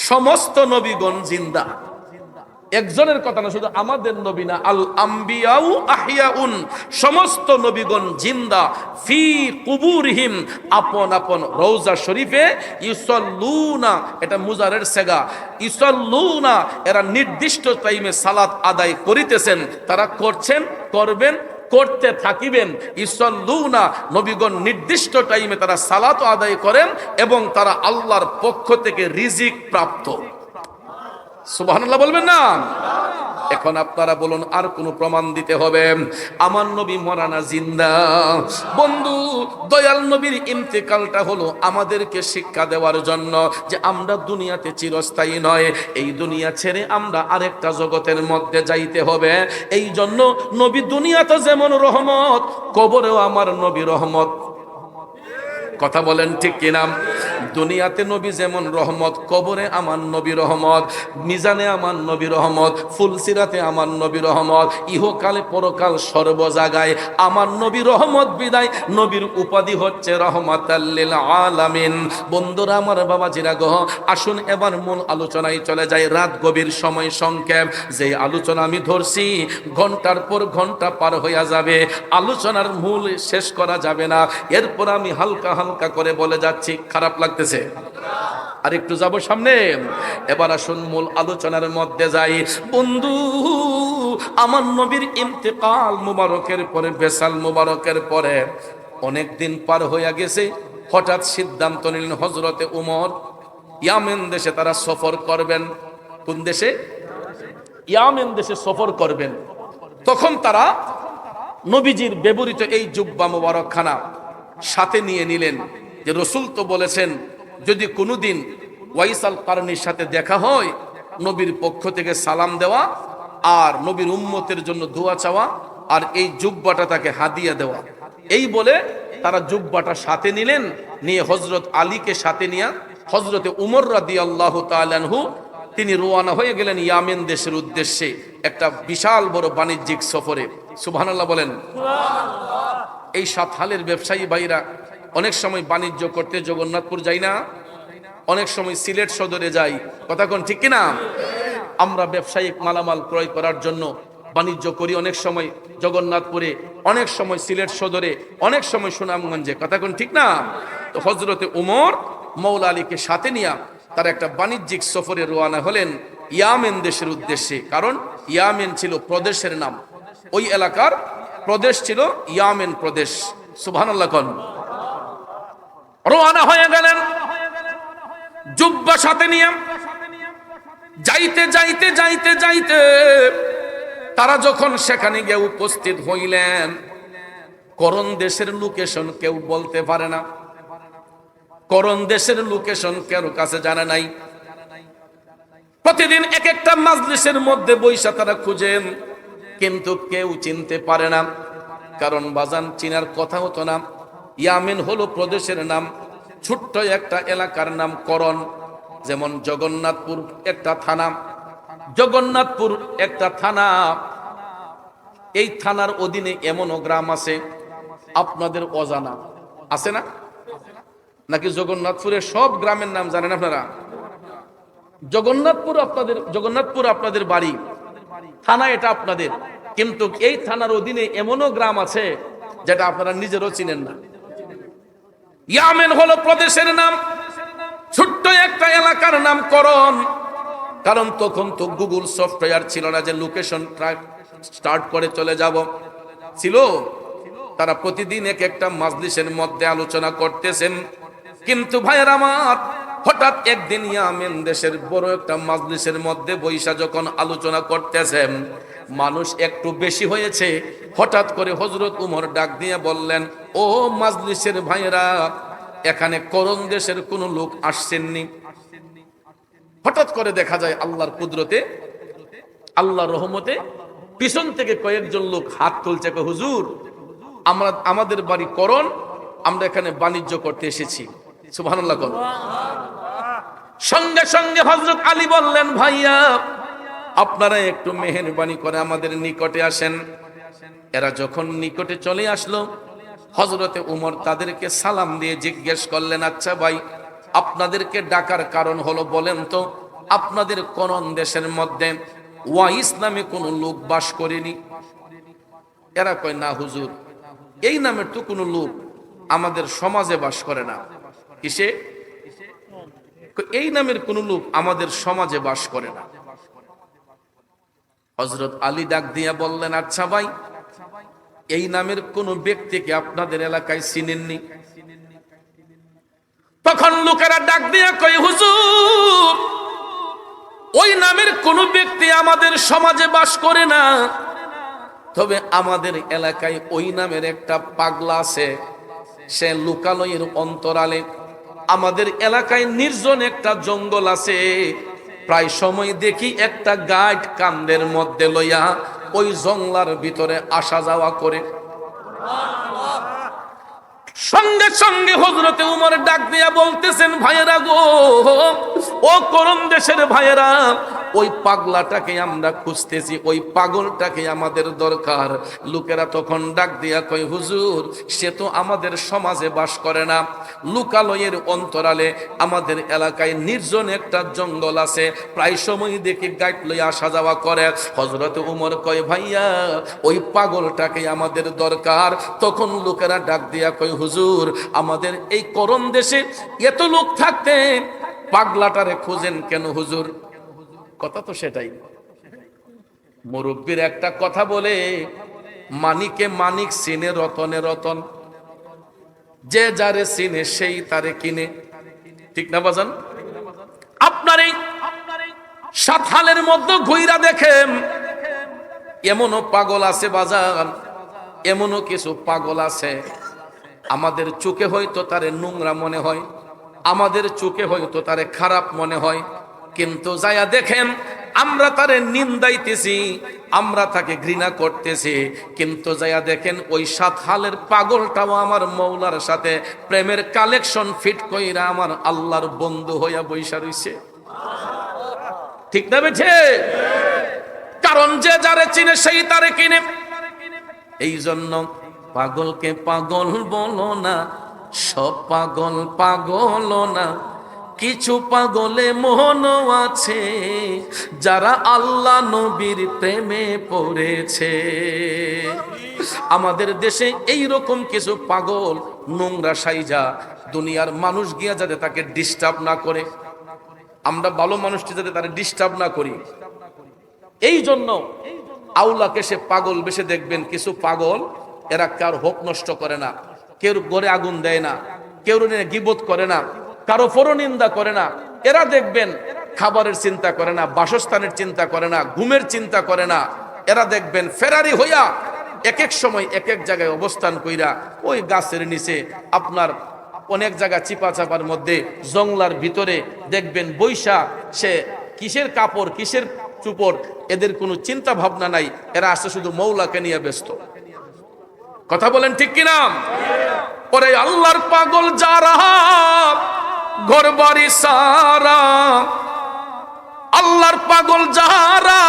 সমস্ত নবীগণ জিন্দা। একজনের কথা না, শুধু আমাদের নবী না, আল আম্বিয়াউ আহইয়াউন, সমস্ত নবীগণ জিন্দা। ফি কুবুরহিম, আপন আপন রওজা শরীফে ইউসাল্লুনা, এটা মুজারের সেগা, ইউসাল্লুনা, এরা নির্দিষ্ট টাইমে সালাত আদায় করিতেছেন, তারা করছেন, করবেন, করতে থাকিবেন। ইউসাল্লুনা, নবীগণ নির্দিষ্ট টাইমে তারা সালাত আদায় করেন এবং তারা আল্লাহর পক্ষ থেকে রিজিক প্রাপ্ত। সুবহানাল্লাহ বলবেন না? এখন আপনারা বলুন, আর কোন প্রমাণ দিতে হবে? আমার নবী মরানা জিন্দা। বন্ধু, দয়াল নবীর ইন্তেকালটা হলো আমাদেরকে শিক্ষা দেওয়ার জন্য যে আমরা দুনিয়াতে চিরস্থায়ী নয়, এই দুনিয়া ছেড়ে আমরা আরেকটা জগতের মধ্যে যাইতে হবে। এই জন্য নবী দুনিয়াতে যেমন রহমত, কবরেও আমার নবী রহমত। কথা বলেন ঠিক কিনা? দুনিয়াতে নবী যেমন রহমত, কবরে আমার নবী রহমত, মিজানে আমার নবী রহমত, ফুলসিরাতে আমার নবী রহমত, ইহকালে পরকাল সর্ব জায়গায় আমার নবী রহমত। বিদায় নবীর উপাধি হচ্ছে রহমাতাল লিল আলামিন। বন্ধুরা আমার, বাবাজিরা গো, আসুন এবার মূল আলোচনায় চলে যাই। রাত গভীর, সময় সংক্ষেপ। যে আলোচনা আমি ধরছি ঘন্টার পর ঘন্টা পার হইয়া যাবে, আলোচনার মূল শেষ করা যাবে না। এরপর আমি হালকা হালকা করে বলে যাচ্ছি। খারাপ লাগতেছে? আর একটু যাব সামনে। এবার আসুন মূল আলোচনার মধ্যে যাই। বন্ধু, আমার নবীর ইন্তেকাল মুবারকের পরে, বেসাল মুবারকের পরে অনেক দিন পার হইয়া গেছে। হঠাৎ সিদ্ধান্ত নিলেন হযরতে উমর, ইয়ামেন দেশে তারা সফর করবেন। কোন দেশে? ইয়ামেন দেশে সফর করবেন। তখন তারা নবীজির ব্যবহৃত এই জুব্বা মুবারকখানা সাথে নিয়ে নিলেন। যে রসুল তো বলেছেন যদি কোনোদিন ওয়াইসাল কারণীর সাথে দেখা হয়, নবীর পক্ষ থেকে সালাম দেওয়া আর নবীর উম্মতের জন্য দোয়া চাওয়া আর এই জুব্বাটা তাকে হাদিয়া দেওয়া। এই বলে তারা জুব্বাটা সাথে নিলেন। নিয়ে হযরত আলীকে সাথে নিয়ে হযরতে উমর রাদিয়াল্লাহু তাআলা আনহু তিনি রওনা হয়ে গেলেন ইয়ামেন দেশের উদ্দেশ্যে, একটা বিশাল বড় বাণিজ্যিক সফরে। সুবহানাল্লাহ বলেন। এই সাতহালের ব্যবসায়ী ভাইরা অনেক সময় বাণিজ্য করতে জগন্নাথপুর যাই না, অনেক সময় সিলেট সদরে যাই। কথা কোন ঠিক কিনা? আমরা ব্যবসায়িক মালামাল ক্রয় করার জন্য বাণিজ্য করি, অনেক সময় জগন্নাথপুরে, অনেক সময় সিলেট সদরে, অনেক সময় সুনামগঞ্জে। কথা কোন ঠিক না? তো হযরতে উমর মওলা আলীকে সাথে নিয়ে তার একটা বাণিজ্যিক সফরে রওনা হলেন ইয়ামেন দেশের উদ্দেশ্যে। কারণ ইয়ামেন ছিল প্রদেশের নাম, ওই এলাকার প্রদেশ ছিল ইয়ামেন প্রদেশ। সুবহানাল্লাহ কোন। রওনা হয়ে গেলেন জুব্বা সাথে নিয়ে। যাইতে যাইতে যাইতে যাইতে তারা যখন সেখানে গিয়ে উপস্থিত হইলেন, করণ দেশের লোকেশন কেউ বলতে পারে না, করণ দেশের লোকেশন কারো কাছে জানা নাই। প্রতিদিন এক একটা মাজলিসের মধ্যে বৈশা তারা খুঁজেন কিন্তু কেউ চিনতে পারে না, কারণ বাজান চিনার কথা হতো না। ইয়ামেন হলো প্রদেশের নাম, ছোট্ট একটা এলাকার নাম করণ। যেমন জগন্নাথপুর একটা থানা, জগন্নাথপুর একটা থানা, এই থানার অধীনে এমনও গ্রাম আছে আপনাদের অজানা, আছে না? নাকি জগন্নাথপুরের সব গ্রামের নাম জানেন আপনারা? জগন্নাথপুর আপনাদের বাড়ি, থানা এটা আপনাদের, কিন্তু এই থানার অধীনে এমনও গ্রাম আছে যেটা আপনারা নিজেরও চিনেন না। ইয়ামেন হলো প্রদেশের নাম, ছোট্ট একটা এলাকার নাম করণ। কারণ তখন তো গুগল সফটওয়্যার ছিল না যে লোকেশন ট্র্যাক স্টার্ট করে চলে যাব, ছিল। তারা প্রতিদিন এক একটা মাজলিসের মধ্যে আলোচনা করতেছেন। কিন্তু ভাইয়ের আমার, হঠাৎ একদিন ইয়ামেন দেশের বড় একটা মাজলিসের মধ্যে বৈশা যখন আলোচনা করতেছেন, মানুষ একটু বেশি হয়েছে। হঠাৎ করে হযরত উমর ডাক দিয়ে বললেন, ও মাজলিসের ভাইয়েরা, এখানে করণ দেশের কোন লোক আসছেননি? হঠাৎ করে দেখা যায় আল্লাহর কুদরতে, আল্লাহর রহমতে পিছন থেকে কয়েকজন লোক হাত তুলছে, হুজুর আমাদের বাড়ি করণ, আমরা এখানে বাণিজ্য করতে এসেছি। সুবহানাল্লাহ। সঙ্গে সঙ্গে হযরত আলী বললেন, ভাইয়া আপনারা একটু মেহেরবানি করে আমাদের নিকটে আসেন। এরা যখন নিকটে চলে আসলো, হযরতে উমর তাদেরকে সালাম দিয়ে জিজ্ঞেস করলেন, আচ্ছা ভাই, আপনাদেরকে ডাকার কারণ হলো বলেন তো, আপনাদের করণ দেশের মধ্যে ওয়াইস নামে কোন লোক বাস করেনি? এরা কয়, না হুজুর, এই নামের তো কোনো লোক আমাদের সমাজে বাস করে না। কিসে? এই নামের কোন লোক আমাদের সমাজে বাস করে না। হযরত আলী ডাক দিয়া বললেন, আচ্ছা ভাই, এই নামের কোন ব্যক্তিকে আপনাদের এলাকায় চিনেননি? তখন লোকেরা ডাক দিয়া কয়, হুজুর ওই নামের কোন ব্যক্তি আমাদের সমাজে বাস করে না, তবে আমাদের এলাকায় ওই নামের একটা পাগলা আছে, সে লোকালয়ের অন্তরালে, আমাদের এলাকায় নির্জন একটা জঙ্গল আছে, প্রায় সময় দেখি একটা গাইড কান্দের মধ্যে লইয়া ওই জঙ্গলার ভিতরে আসা যাওয়া করে। সঙ্গে সঙ্গে হযরতে উমর ডাক দিয়া বলতেছেন, ভাইয়েরা গো, ও করণ দেশের ভাইয়েরা, ওই পাগলাটাকে আমরা খুঁজতেছি, ওই পাগলটাকে আমাদের দরকার। লোকেরা তখন ডাক দিয়া কয়, হুজুর সে তো আমাদের সমাজে বাস করে না, লোকালয়ের অন্তরালে আমাদের এলাকায় নির্জন একটা জঙ্গল আছে, প্রায় সময় দেখি গাইড লইয়া আসা যাওয়া করে। হযরতে উমর কয়, ভাইয়া ওই পাগলটাকে আমাদের দরকার। তখন লোকেরা ডাক দিয়া কয়, হুজুর আমাদের এই করণ দেশে এত লোক থাকতে পাগলাটারে খুঁজেন কেন হুজুর? কথা তো সেটাই। মুরব্বীর একটা কথা বলে, মানিকে মানিক চিনে রতনে রতন, যে যারে চিনে সেই তারে কিনে। ঠিক না বাজান? আপনার এই সাতহালের মধ্যে ঘুইরা দেখেন, এমনও পাগল আছে বাজান, এমনও কিছু পাগল আছে আমাদের চোখে হয়তো তারে নোংরা মনে হয়, আমাদের চোখে হয়তো তারে খারাপ মনে হয়, কিন্তু যায়া দেখেন আমরা তারে নিন্দাইতেছি, আমরা তাকে ঘৃণা করতেছি, কিন্তু যায়া দেখেন ওই সাতহালের পাগলটাও আমার মৌলার সাথে প্রেমের কালেকশন ফিট কইরা আমার আল্লাহর বন্ধু হইয়া বইসা রইছে। ঠিক না বেঠে? কারণ যে যারে চিনে সেই তারে কিনে। এই জন্য পাগলকে পাগল বলো না, সব পাগল পাগল না, কিছু পাগলে মন আছে যারা আল্লাহ নবীর প্রেমে পড়েছে। আমাদের দেশে এই রকম কিছু পাগল নোংরা সাইজা দুনিয়ার মানুষ গিয়া যাতে তাকে ডিস্টার্ব না করে, আমরা ভালো মানুষটি যাতে তারা ডিস্টার্ব না করি, এই জন্য আউলাকে সে পাগল বেশে দেখবেন। কিছু পাগল এরা কার হক নষ্ট করে না, কেউ ঘরে আগুন দেয় না, কেউ গীবত করে না, কারো পরনিন্দা করে না। এরা দেখবেন খাবারের চিন্তা করে না, বাসস্থানের চিন্তা করে না, ঘুমের চিন্তা করে না। এরা দেখবেন ফেরারি হইয়া এক এক সময় এক এক জায়গায় অবস্থান কইরা ওই গাছের নিচে, আপনার অনেক জায়গা চিপা চাপার মধ্যে, জংলার ভিতরে দেখবেন বৈশা সে কিসের কাপড়, কিসের চুপর, এদের কোনো চিন্তা ভাবনা নাই, এরা আসছে শুধু মৌলাকে নিয়ে ব্যস্ত। কথা বলেন ঠিক কিনা? পরে আল্লাহর পাগল যারা, ঘর বাড়ি সারা, আল্লাহর পাগল যারা,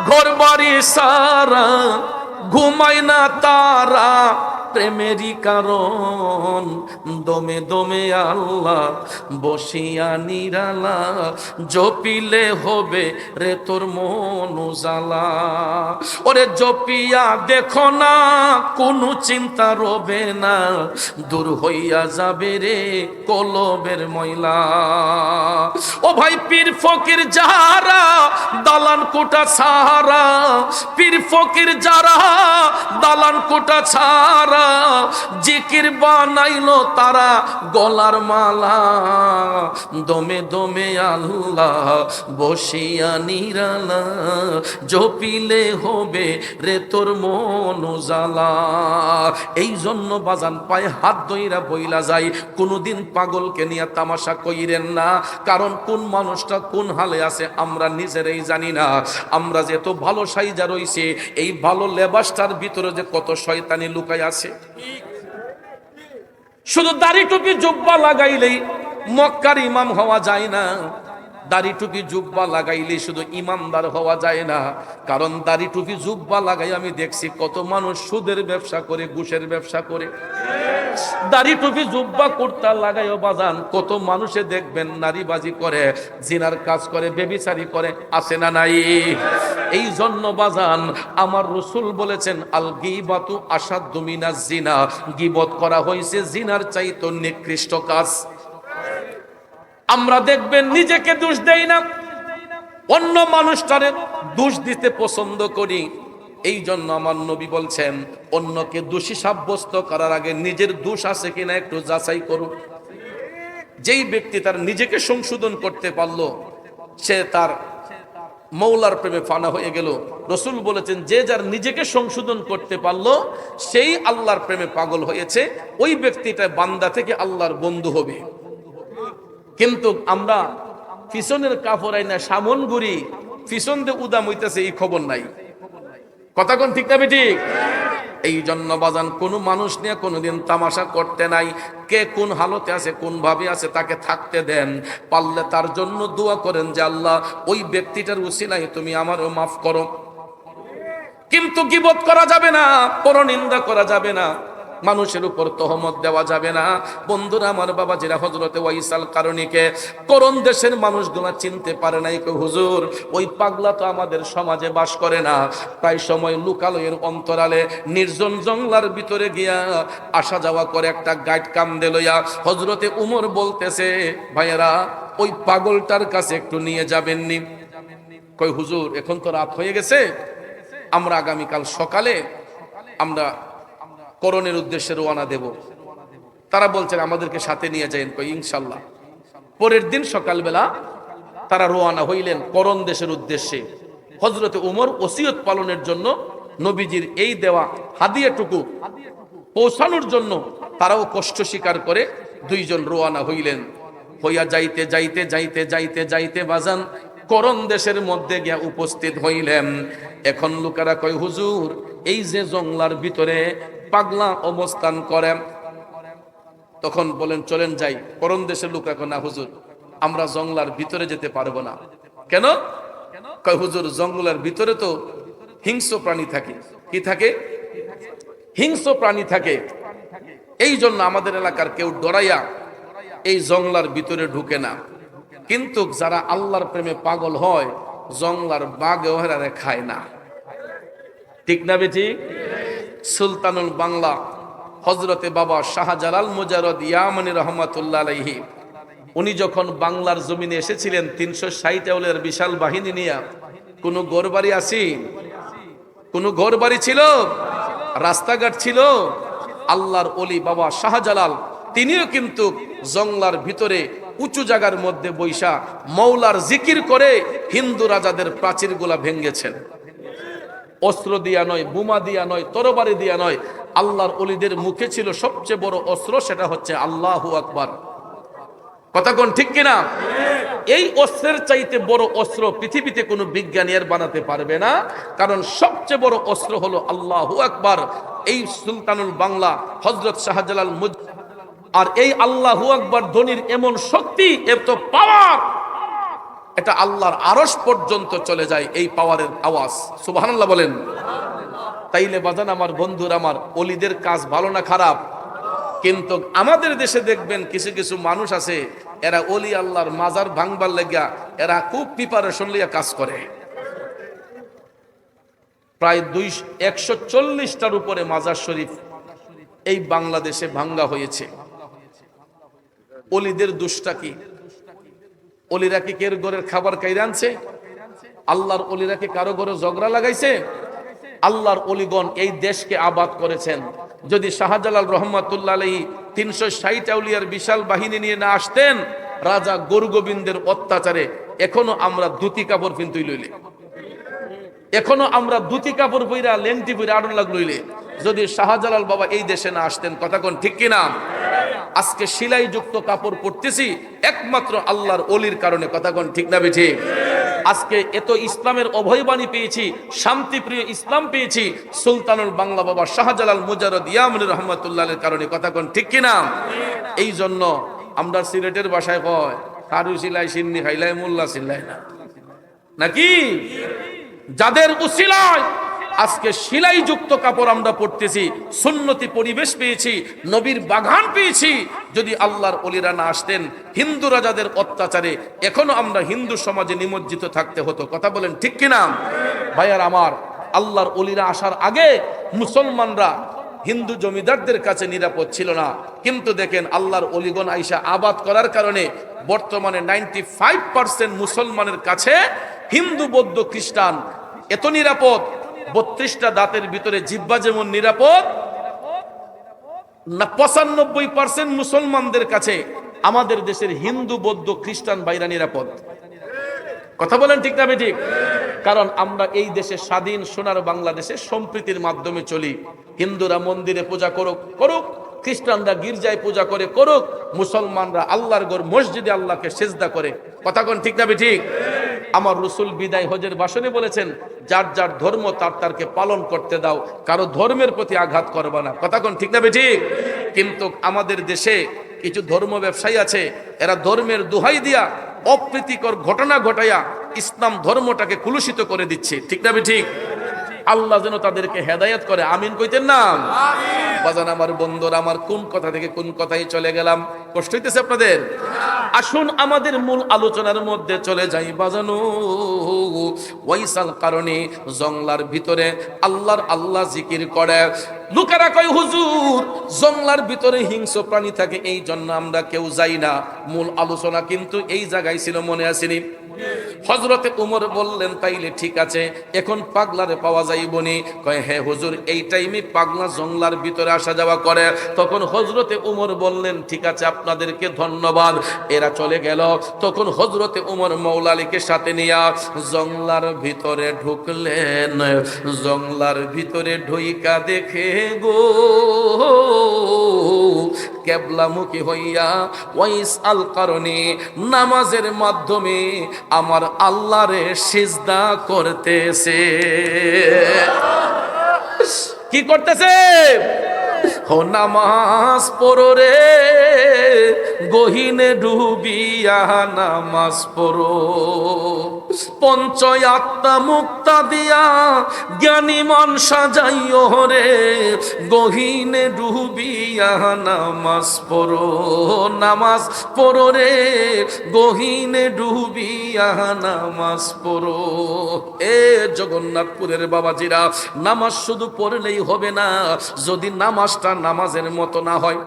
ঘর বাড়ি সারা, ঘুমায় না তারা প্রেমেরই কারণ, দমে দমে আল্লাহ বসিয়া নিরালা, জপিলে হবে রে তোর মন উজালা। ওরে জপিয়া দেখো না, কোনো চিন্তা রবে না, দূর হইয়া যাবে রে কলবের ময়লা। ও ভাই পীর ফকির যারা, দালান কোটা ছাড়া, পীর ফকির যারা দালান কোটা ছাড়া, জিকির বানাইলো তারা গলার মালা, দমে দমে আল্লাহ বসিয়া নিরালা, জপিলে হবে রে তোর মন উজালা। এই জন্য বাজান পায়ে হাত ধইরা বইলা যায়, কোনদিন পাগলকে নিয়ে তামাশা কইরেন না, কারণ কোন মানুষটা কোন হালে আছে আমরা নিজেরাই জানি না। আমরা যে এত ভালো সাইজা রইছে, এই ভালো লেবাসটার ভিতরে যে কত শয়তানি লুকাই আছে। শুধু দাড়ি টুপি জুব্বা লাগাইলেই মক্কার ইমাম হওয়া যায় না, দাড়ি টুপি জুব্বা লাগাইলে শুধু ইমানদার হওয়া যায় না। কারণ দাড়ি টুপি জুব্বা লাগাই আমি দেখছি কত মানুষ সুদের ব্যবসা করে, ঘুষের ব্যবসা করে। দাড়ি টুপি জুব্বা কুর্তা লাগাইও বাজান কত মানুষে দেখবেন নারীবাজি করে, জিনার কাজ করে, বেবিচারি করে, আছে না নাই? এই জন্য বাজান আমার রাসূল বলেছেন, আল গীবাতু আশাদ্দু মিনাজ জিনা, গীবত করা হয়েছে জিনার চাইতে নিকৃষ্ট কাজ। আমরা দেখবেন নিজেকে দোষ দেই না, অন্য মানুষটারে দোষ দিতে পছন্দ করি। এই জন্য আমার নবী বলছেন, অন্যকে দোষী সাব্যস্ত করার আগে নিজের দোষ আছে কিনা একটু যাচাই করুন। যেই ব্যক্তি তার নিজেকে সংশোধন করতে পারলো, সে তার মৌলার প্রেমে ফানা হয়ে গেল। রাসূল বলেছেন, যে যার নিজেকে সংশোধন করতে পারলো সেই আল্লাহর প্রেমে পাগল হয়েছে, ওই ব্যক্তিটা বান্দা থেকে আল্লাহর বন্ধু হবে। কিন্তু আমরা পিছনের কাপড়াই না সামন গুড়ি, পিছন দিয়ে উদাম হইতেছে এই খবর নাই। কথা কোন ঠিক না ঠিক? এই জন্য বাজান কোনো মানুষ নিয়ে কোনোদিন তামাশা করতে নাই। কে কোন হালতে আছে, কোন ভাবে আছে, তাকে থাকতে দেন। পারলে তার জন্য দোয়া করেন যে আল্লাহ ওই ব্যক্তিটার উসিলায় তুমি আমারও মাফ করো। কিন্তু গীবত করা যাবে না, পরনিন্দা করা যাবে না, মানুষের উপর তহমত দেওয়া যাবে না। বন্ধুরা আমার, বাবা যারা হযরতে ওয়াইসাল কারণীকে করণ দেশের মানুষগুলা চিনতে পারে নাই, কই হুজুর ওই পাগলা তো আমাদের সমাজে বাস করে না। প্রায় সময় লোকালয়ের অন্তরালে নির্জন জঙ্গলার ভিতরে গিয়া আসা যাওয়া করে, একটা গাইড কান্দে লইয়া হযরতে উমর বলতেছে, ভাইয়েরা ওই পাগলটার কাছে একটু নিয়ে যাবেননি? কই হুজুর এখন তো রাত হয়ে গেছে, আমরা আগামীকাল সকালে আমরা করণের উদ্দেশ্যে রওনা দেব। তারা বলছেন আমাদেরকে সাথে নিয়ে যাইন। কই ইনশাআল্লাহ। পরের দিন সকালবেলা তারা রওনা হইলেন করণ দেশের উদ্দেশ্যে। হযরতে উমর ওসিয়ত পালনের জন্য নবীজির এই দেওয়া হাদিয়াটুকু পৌঁছানোর জন্য তারাও কষ্ট স্বীকার করে দুইজন রওনা হইলেন। হইয়া যাইতে যাইতে যাইতে যাইতে যাইতে বাজান করণ দেশের মধ্যে গিয়া উপস্থিত হইলেন। এখন লোকেরা কয়, হুজুর এই যে জঙ্গলার ভিতরে পাগলা অবস্থান করে। তখন বলেন চলেন যাই। করণ দেশের লোকরা কয়, না হুজুর আমরা জঙ্গলার ভিতরে যেতে পারবো না। কেন? কয় হুজুর জঙ্গলের ভিতরে তো হিংস্র প্রাণী থাকে। কি থাকে? হিংস্র প্রাণী থাকে। এই জন্য আমাদের এলাকার কেউ ডরাইয়া এই জঙ্গলার ভিতরে ঢুকে না। কিন্তু যারা আল্লাহর প্রেমে পাগল হয়, জঙ্গলার বাঘেও হেরারে খায় না। ঠিক না বেটি? সুলতানুল বাংলা হযরতে বাবা শাহজালাল মুজাররদ ইয়ামানি রহমাতুল্লাহ আলাইহি, উনি যখন বাংলার জমিনে এসেছিলেন 360 আউলিয়ার বিশাল বাহিনী নিয়ে, কোন ঘরবাড়ি আছে? কোন ঘরবাড়ি ছিল? রাস্তাঘাট ছিল? আল্লাহর ওলি বাবা শাহজালাল তিনিও কিন্তু জঙ্গলার ভিতরে উঁচু জায়গার মধ্যে বৈশা মৌলার জিকির করে হিন্দু রাজাদের প্রাচীরগুলা ভেঙেছেন। অস্ত্র দিয়া নয়, বোমা দিয়া নয়, তরবারি দিয়া নয়, আল্লাহর ওলিদের মুখে ছিল সবচেয়ে বড় অস্ত্র, সেটা হচ্ছে আল্লাহু আকবার। কথা কোন ঠিক কিনা? এই অস্ত্রের চাইতে বড় অস্ত্র পৃথিবীতে কোনো বিজ্ঞানী আর বানাতে পারবে না, কারণ সবচেয়ে বড় অস্ত্র হলো আল্লাহু আকবার। এই সুলতানুল বাংলা হযরত শাহজালাল আর এই আল্লাহু আকবার ধ্বনির এমন শক্তি, এত পাওয়ার, এটা আল্লাহর আরশ পর্যন্ত চলে যায় এই পাওয়ারের আওয়াজ। সুবহানাল্লাহ বলেন। তাইলে বাজান আমার বন্ধুরা, আমার ওলিদের কাজ ভালো না খারাপ? কিন্তু আমাদের দেশে দেখবেন কিছু কিছু মানুষ আছে, এরা ওলি আল্লাহর মাজার ভাঙবার লেগা এরা খুব প্রিপারেশন লিয়া কাজ করে। প্রায় 140টার উপরে মাজার শরীফ এই বাংলাদেশে ভাঙ্গা হয়েছে। ওলিদের দুষ্টা কি? ওলিরা কি কের ঘরের খাবার কাইরা আনছে? আল্লাহর ওলিরা কি কারো ঘরে ঝগড়া লাগাইছে? আল্লাহর ওলিগণ এই দেশকে আবাদ করেছেন। যদি শাহজালাল রহমাতুল্লাহ আলাইহি 360 আউলিয়ার বিশাল বাহিনী নিয়ে না আসতেন, রাজা গোরগোবিন্দের অত্যাচারে এখনো আমরা ধুতি কাপড় পিনতুই লইলে, এখনো আমরা ধুতি কাপড় পইরা লেংটি পইরা আড়ন লাগ লইলে, যদি শাহজালাল বাবা এই দেশে না আসতেন। কথা কোন ঠিক কিনা? আজকে সেলাই যুক্ত কাপড় পরতেছি একমাত্র আল্লাহর ওলির কারণে। কথা কোন ঠিক না বেঠিক? আজকে এত ইসলামের অভয়বাণী পেয়েছি, শান্তিপ্রিয় ইসলাম পেয়েছি সুলতানুল বাংলা বাবা শাহজালাল মুজাররদ ইয়ামনি রহমাতুল্লাহের কারণে। কথা কোন ঠিক কিনা? এই জন্য আমরা সিলেটের ভাষায় কয়, কারু সিলাই সিন্নি খাইলাই মোল্লা সিলাই না, নাকি? যাদের উসিলায় আজকে সেলাই যুক্ত কাপড় আমরা পরতেছি, সুন্নতি পরিবেশ পেয়েছি, নবীর বাগান পেয়েছি। যদি আল্লাহর ওলিরা না আসতেন, হিন্দু রাজাদের অত্যাচারে এখনো আমরা হিন্দু সমাজে নিমজ্জিত থাকতে হতো। কথা বলেন ঠিক কিনা? ভাইয়ার আমার, আল্লাহর ওলিরা আসার আগে মুসলমানরা হিন্দু জমিদারদের কাছে নিরাপদ ছিল না, কিন্তু দেখেন আল্লাহর ওলিগণ আইসা আবাদ করার কারণে বর্তমানে 95% মুসলমানের কাছে হিন্দু, বৌদ্ধ, খ্রিস্টান এত নিরাপদ। 32টা দাঁতের ভিতরে জিহ্বা যেমন নিরাপদ না, 95% মুসলমানদের কাছে আমাদের দেশের হিন্দু, বৌদ্ধ, খ্রিস্টান ভাইরা নিরাপদ। কথা বলেন ঠিক না বেঠিক? কারণ আমরা এই দেশে স্বাধীন সোনার বাংলাদেশে সম্প্রীতির মাধ্যমে চলি। হিন্দুরা মন্দিরে পূজা করুক, খ্রিস্টানরা গির্জায় পূজা করে করুক, মুসলমানরা আল্লাহর ঘর মসজিদে আল্লাহকে সেজদা করে। কথা কোন ঠিক না বেঠিক? আমার রাসূল বিদায় হজের ভাষণে বলেছেন, যার যার ধর্ম তার তারকে পালন করতে দাও, কারো ধর্মের প্রতি আঘাত করবে না। কথা কোন ঠিক না বেঠিক? কিন্তু আমাদের দেশে কিছু ধর্ম ব্যবসায়ী আছে, এরা ধর্মের দোহাই দিয়া অপ্রীতিকর ঘটনা ঘটাইয়া ইসলাম ধর্মটাকে কুলুষিত করে দিচ্ছে। ঠিক না বেঠিক? আল্লাহ যেন তাদেরকে হেদায়েত করে। আমিন কইতেন না? বাজান আমার বন্ধুরা, আমার কোন কথা থেকে কোন কথাই চলে গেলাম, কষ্ট হইতেছে আপনাদের? আসুন আমাদের মূল আলোচনার মধ্যে চলে যাই। বাজানো ওয়াইসাল কারণে জংলার ভিতরে আল্লাহ জিকির করে। লোকেরা কয়, হুজুর জংলার ভিতরে হিংস্র প্রাণী থাকে, এই জন্য আমরা কেউ যাই না। মূল আলোচনা কিন্তু এই জায়গায় ছিল, মনে আসেনি? হযরতে উমর বললেন, তাইলে ঠিক আছে, এখন পাগলারে পাওয়া যাইবনি? কয়, হ্যাঁ হুজুর, এই টাইমে পাগলা জংলার ভিতরে আসা যাওয়া করে। তখন হযরতে উমর বললেন, ঠিক আছে, আপনাদেরকে ধন্যবাদ। এরা চলে গেল। তখন হযরতে উমর মওলা আলীকে সাথে নিয়া জংলার ভিতরে ঢুকলেন। জংলার ভিতরে ঢুইকা দেখে গো, কেবলামুখী হইয়া ওয়াইস আল কারণে নামাজের মাধ্যমে আমার আল্লাহরে সিজদা করতেছে। কি করতেছে? ও নামাজ পড়ো রে, গহীনে ডুবিয়া নামাজ পড়ো, পঞ্চয়াত্মা মুক্তা দিয়া জ্ঞানী মন সাজাইও রে, গহীনে ডুবিয়া নামাজ পড়ো, নামাজ পড়ো রে, গহীনে ডুবিয়া নামাজ পড়ো। এ জগন্নাথপুরের বাবাজিরা, নামাজ শুধু পড়লেই হবে না, যদি নামাজটা নামাজের মতো না হয়।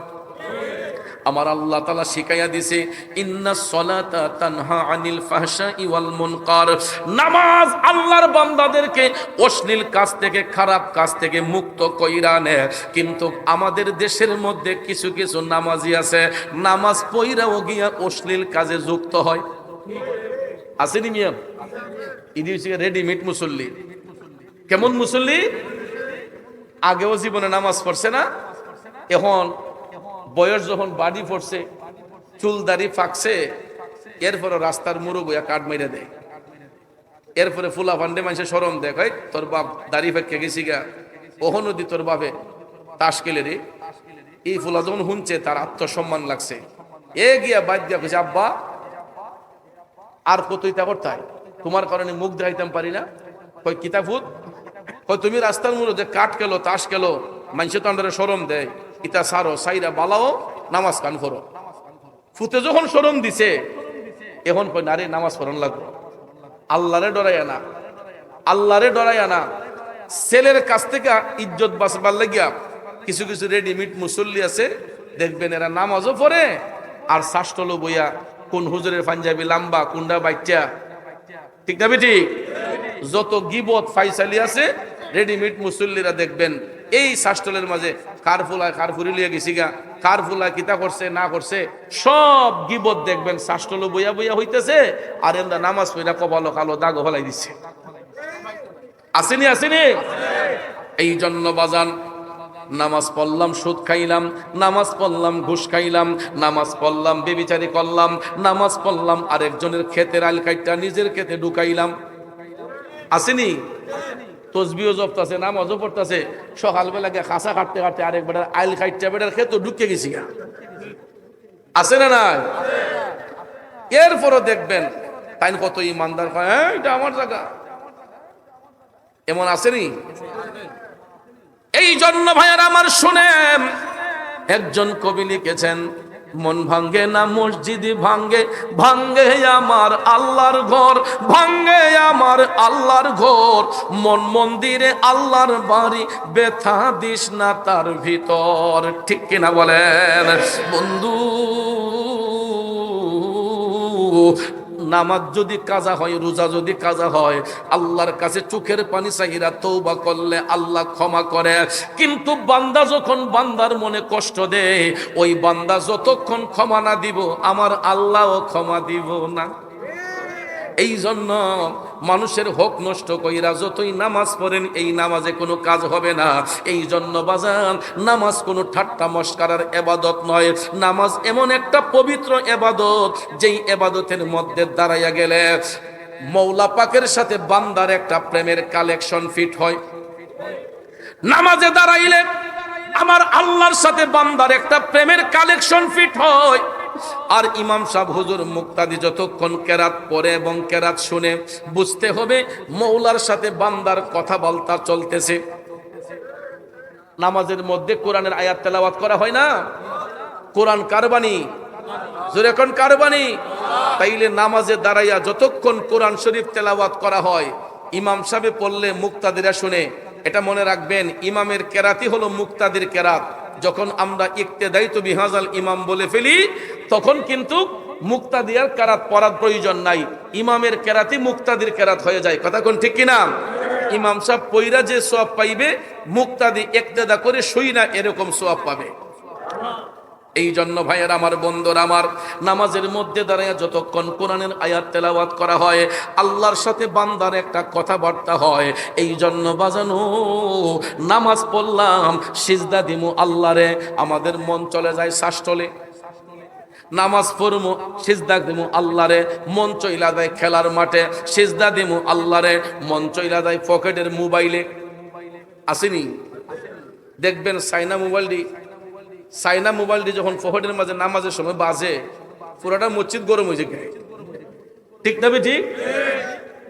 আমার আল্লাহ তাআলা শিখাইয়া দিছে, ইন্নাস সালাতা তানহা আনিল ফাহশাই ওয়াল মুনকার। নামাজ আল্লাহর বান্দাদেরকে অশ্লীল কাজ থেকে, খারাপ কাজ থেকে মুক্ত কইরা নেয়। কিন্তু আমাদের দেশের মধ্যে কিছু কিছু নামাজি আছে, নামাজ পড়াও গিয়া অশ্লীল কাজে যুক্ত হয়। আসেনি মিয়া? ইদি হচ্ছে রেডিমেড মুসল্লি। কেমন মুসল্লি? আগেও জীবনে নামাজ পড়ছে না, এখন বয়স যখন বাড়ি পড়ছে, চুল দাড়ি পাকছে, এরপরে রাস্তার মুরু বইয়া কাঠ মেরে দেয়। এরপরে ফুলা ফান্ডে মানুষের সরম দেখ, তোর বাপ দাড়ি ফেঁকে গেছি গা, ওহ নদী তোর বাপে তাস খেলে রে। এই ফুলা যখন শুনছে তার আত্মসম্মান লাগছে, এ গিয়া বাদ দিয়া কইছে, আব্বা আর কতই তা করতাই, তোমার কারণে মুখ দেখাইতাম পারি না। কই কিতাবুত, কই তুমি রাস্তার মুরু যে কাঠ খেলো তাস খেলো মানুষের তো আন্ডারে সরম দেয়, ইতা সারো সাইরা বালাও নামাজ কান করো। ফুতে যখন সরম দিছে এখন কই নারী নামাজ পড়ন লাগবে, আল্লাহরে ডরাইয়া না, আল্লাহরে ডরাইয়া না। ছেলের কাছ থেকে ইজ্জত বাঁচবার লাগিয়া কিছু কিছু রেডিমেড মুসল্লি আছে, দেখবেন এরা নামাজও পড়ে আর শাস্তলো বইয়া কোন হুজুরের পাঞ্জাবি লাম্বা কুন্ডা বাচ্চা, ঠিক না বেটি? যত গিবত ফাইসালি আছে রেডিমেড মুসল্লিরা দেখবেন এই শাস্তলের মাঝে কার ফুলায় কার ফুরি লিয়ে গেছি গা, কার ফুলায় কিতা করছে না করছে সব গিবত দেখবেন শাস্তলো বইয়া বইয়া হইতেছে, আর এমদা নামাজ পড়া কপালো কালো দাগ ফলাই দিচ্ছে। আসেনি আসেনি? এই জন্য বাজান, নামাজ পড়লাম সুদ খাইলাম, নামাজ পড়লাম ঘুষ খাইলাম, নামাজ পড়লাম বেবিচারি করলাম, নামাজ পড়লাম আরেকজনের ক্ষেতের আল কাইটা নিজের ক্ষেতে ঢুকাইলাম। আসেনি? তসবিও জপতাছে নামাজও পড়তাছে, সকালবেলা গিয়ে খাসা কাটতে কাটতে আরেক বেটার আইল কাইটা বেটার ক্ষেতে ঢুকে গেছি গা। আছে না নাই? এরপরও দেখবেন তাই কত ইমানদার কয়, হ্যাঁ এটা আমার জায়গা, এমন আসেনি? এই জন্য ভাইয়ার আমার শুনেন, একজন কবি লিখেছেন, মন ভাঙ্গে না মসজিদ ভাঙ্গে, ভাঙ্গে আমার আল্লাহর ঘর, ভাঙ্গে আমার আল্লাহর ঘর, মন মন্দিরে আল্লাহর বাড়ি, ব্যথা দিস না তার ভিতর। ঠিক কিনা বলেন বন্ধু? নামাজ যদি কাজা হয়, রোজা যদি কাজা হয়, আল্লাহর কাছে চোখের পানি চাহিরা তওবা করলে আল্লাহ ক্ষমা করে। কিন্তু বান্দা যখন বান্দার মনে কষ্ট দেয়, ওই বান্দা যতক্ষণ ক্ষমা না দিব আমার আল্লাহও ক্ষমা দিব না। এই জন্য মানুষের হক নষ্ট কইরা যতই নামাজ পড়েন এই নামাজে কোনো কাজ হবে না। এই জন্য বাজান, নামাজ কোনো ঠাট্টা মস্কারার ইবাদত নয়। নামাজ এমন একটা পবিত্র ইবাদত, যেই ইবাদতের মধ্যে দাঁড়াইয়া গেলে মওলা পাকের সাথে বান্দার একটা প্রেমের কালেকশন ফিট হয়। নামাজে দাঁড়াইলে আমার আল্লাহর সাথে বান্দার একটা প্রেমের কালেকশন ফিট হয়। আর ইমাম সাহেব হুজুর মুক্তাদি যতক্ষণ কেরাত পড়ে এবং কেরাত শুনে, বুঝতে হবে মওলার সাথে বান্দার কথাবার্তা চলতেছে। নামাজের মধ্যে কোরআনের আয়াত তেলাওয়াত করা হয় না? কোরআন কার বাণী? জোরে কোন কার বাণী? তাইলে নামাজে দাঁড়াইয়া যতক্ষণ কোরআন শরীফ তেলাওয়াত করা হয়, ইমাম সাহেব পড়লে মুক্তাদিরা শুনে। এটা মনে রাখবেন, ইমামের কেরাতি হলো মুক্তাদির কেরাত। যখন আমরা ইক্তেদাইতু বিহাজাল ইমাম বলে ফেলি, তখন কিন্তু মুক্তাদিয়ার কেরাত পড়ার প্রয়োজন নাই, ইমামের কেরাতি মুক্তাদির কেরাত হয়ে যায়। কথা কোন ঠিক কিনা? ইমাম সাহেব পইরা যে সওয়াব পাইবে, মুক্তাদি ইক্তেদা করে শুই না এরকম সওয়াব পাবে। এই জন্য ভাইয়ের আমার, বন্ধুরা আমার, নামাজের মধ্যে দাঁড়াইয়া যতক্ষণ কোরআনের আয়াত তেলাওয়াত করা হয়, আল্লাহর সাথে বান্দার একটা কথাবার্তা হয়। এই জন্য বাজানো, নামাজ পড়লাম সিজদা দিমু আল্লাহরে, আমাদের মন চলে যায় শাস্তলে। নামাজ পড়মু সিজদা দিমু আল্লাহরে, মন চইলা যায় খেলার মাঠে। সিজদা দিমু আল্লাহরে, মন চইলা যায় পকেটের মোবাইলে। আসেনি? দেখবেন চাইনা মোবাইলটি যখন পকেটের মাঝে নামাজের সময় বাজে, পুরাটা মসজিদ গরম হয়ে যায়। ঠিক না ঠিক?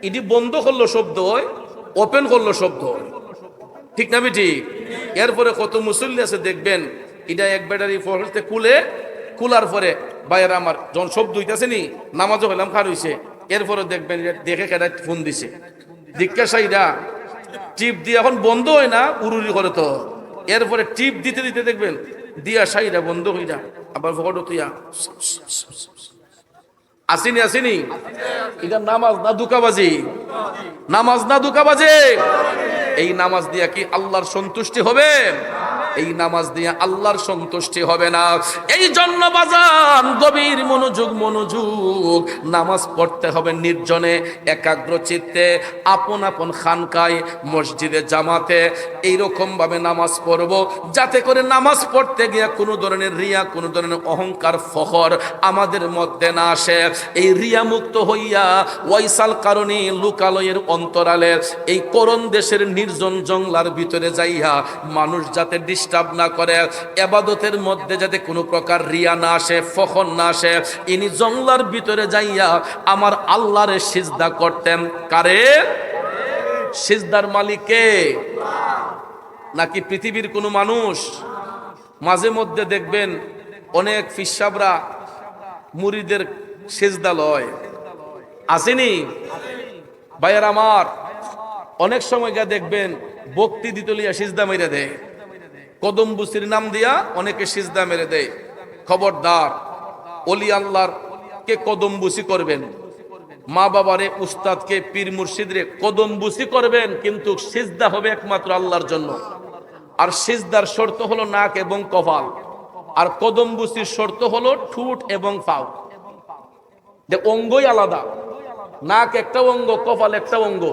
এটি বন্ধ করলো শব্দ হয়, ওপেন করলো শব্দ হয়। ঠিক না ঠিক? এরপরে কত মুসল্লি আছে দেখবেন, এটা এক ব্যাটারি পকেটে কুলার পরে বাইরে আমার যখন শব্দ হইতেছে নি, নামাজও হইলাম খার হইছে, এরপরে দেখবেন দেখে কেটে ফোন দিছে, জিজ্ঞাসাইরা টিপ দিয়ে এখন বন্ধ হয় না, উরুরি করে তো। এরপরে টিপ দিতে দিতে দেখবেন দিয়া সাইরা বন্ধ হইরা আবার ফটো তুইয়া। আসেনি আসেনি? এটা নামাজ না দুকাবাজি? নামাজ না দুকাবাজি? এই নামাজ দিয়া কি আল্লাহর সন্তুষ্টি হবে? এই নামাজ দিয়ে আল্লাহর সন্তুষ্টি হবে না। এই জন্য বাজান গভীর মনোযোগ, নামাজ পড়তে হবে নির্জনে, একাগ্র চিত্তে, আপন আপন খানকায়, মসজিদে, জামাতে এইরকম ভাবে নামাজ পড়ব যাতে করে নামাজ পড়তে গিয়ে কোনো ধরনের রিয়া, কোনো ধরনের অহংকার, ফখর আমাদের মধ্যে না আসে। এই রিয়া মুক্ত হইয়া ওয়াইসাল কারণে লোকালয়ের অন্তরালে এই করণ দেশের নির্জন জঙ্গলার ভিতরে যাইয়া মানুষ যাতে ডিস্টার্ব না করে, ইবাদতের মধ্যে যাতে কোনো প্রকার রিয়া না আসে, ফখর না আসে, ইনি জঙ্গলার ভিতরে যাইয়া আমার আল্লাহরে সিজদা করতেন। কারে? সিজদার মালিক কে? নাকি পৃথিবীর কোনো মানুষ? মাঝে মধ্যে দেখবেন অনেক ফিসাবরা মুরিদের সিজদা লয়, আসেনি ভাইয়ার আমার? অনেক সময় গিয়ে দেখবেন ভক্তি দিতে লিয়া সিজদা মেরে দেয়, কদম বুসির নাম দিয়া অনেকে সিজদা মেরে দেয়। খবরদার, ওলি আল্লাহর কে কদম বুসি করবেন, মা বাবারে, উস্তাদকে, পীর মুর্শিদরে কদম বুসি করবেন, কিন্তু সিজদা হবে একমাত্র আল্লাহর জন্য। আর সিজদার শর্ত হলো নাক এবং কপাল, আর কদম বুসির শর্ত হলো ঠোঁট এবং পাও। অঙ্গই আলাদা, নাক একটা অঙ্গ, কপাল একটা অঙ্গ,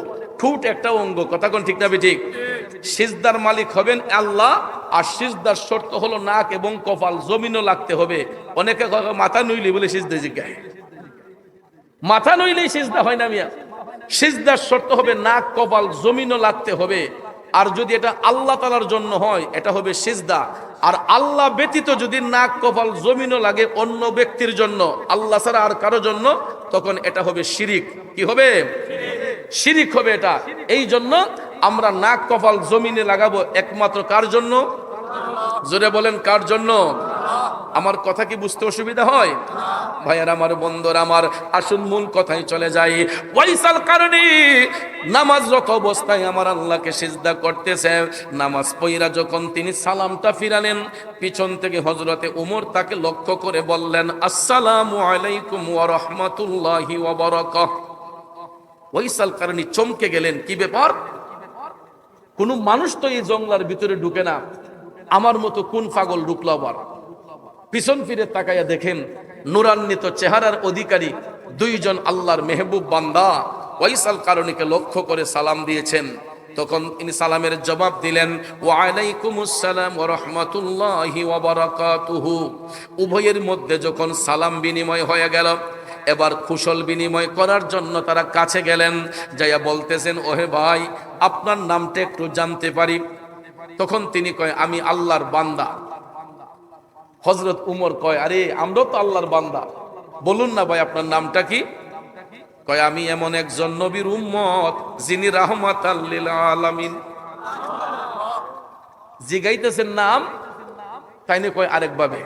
ঠোঁট একটা অঙ্গ। কথা কোন ঠিক না ঠিক? সিজদার মালিক হবেন আল্লাহ, আর সিজদার শর্ত হলো নাক এবং কপাল জমিনও লাগতে হবে। অনেকে মাথা নইলে বলে সিজদা জিজ্ঞায়, মাথা নইলেই সিজদা হয় না মিয়া। সিজদার শর্ত হবে নাক, কপাল জমিনও লাগতে হবে। আর যদি এটা আল্লাহ তাআলার জন্য হয় এটা হবে সিজদা। আর আল্লাহ ব্যতীত যদি নাক, কপাল জমিনও লাগে অন্য ব্যক্তির জন্য, আল্লাহ ছাড়া আর কারো জন্য, তখন এটা হবে শিরিক। কি হবে? শিরিক হবে এটা। এই জন্য আমরা নাক, কপাল জমিনে লাগাবো একমাত্র কার জন্য? জোরে বলেন, কার জন্য? আমার কথা কি বুঝতে অসুবিধা হয়? ভাইয়ার আমার, বন্ধুরা আমার, আসুন মূল কথায় চলে যাই। ওয়াইসাল কারণে নামাজরত অবস্থায় আমার আল্লাহকে সিজদা করতেছে। নামাজ পড়া যখন তিনি সালামটা ফিরালেন, পিছন থেকে হযরতে ওমর তাকে লক্ষ্য করে বললেন, আসসালামু আলাইকুম ওয়া রাহমাতুল্লাহি ওয়া বারাকাতুহু। ওয়াইসাল কারণে চমকে গেলেন, কি ব্যাপার? কোন মানুষ তো এই জঙ্গলার ভিতরে ঢুকে না, আমার মতো কোন পাগল ঢুকলো আবার? পিছন ফিরে তাকাইয়া দেখেন নূরান্বিত চেহারার অধিকারী দুইজন আল্লাহর মেহবুব বান্দা ওয়াইসাল কারণীকে লক্ষ্য করে সালাম দিয়েছেন। তখন তিনি সালামের জবাব দিলেন, ওয়া আলাইকুমুস সালাম ওয়া রাহমাতুল্লাহি ওয়া বারাকাতুহু। উভয়ের মধ্যে যখন সালাম বিনিময় হয়ে গেল, এবার কুশল বিনিময় করার জন্য তারা কাছে গেলেন, যাইয়া বলতেছেন, ওহে ভাই, আপনার নামটা একটু জানতে পারি? তখন তিনি কয়, আমি আল্লাহর বান্দা। হযরত উমর কয়, আরে আমরাও তো আল্লাহর বান্দা, বলুন না ভাই আপনার নামটা কি? কয়, আমি এমন একজন নবীর উম্মত যিনি রাহমাতাল লিল আলামিন। জিগাইতেছেন নাম, তাই না? কয় আরেক ভাবে।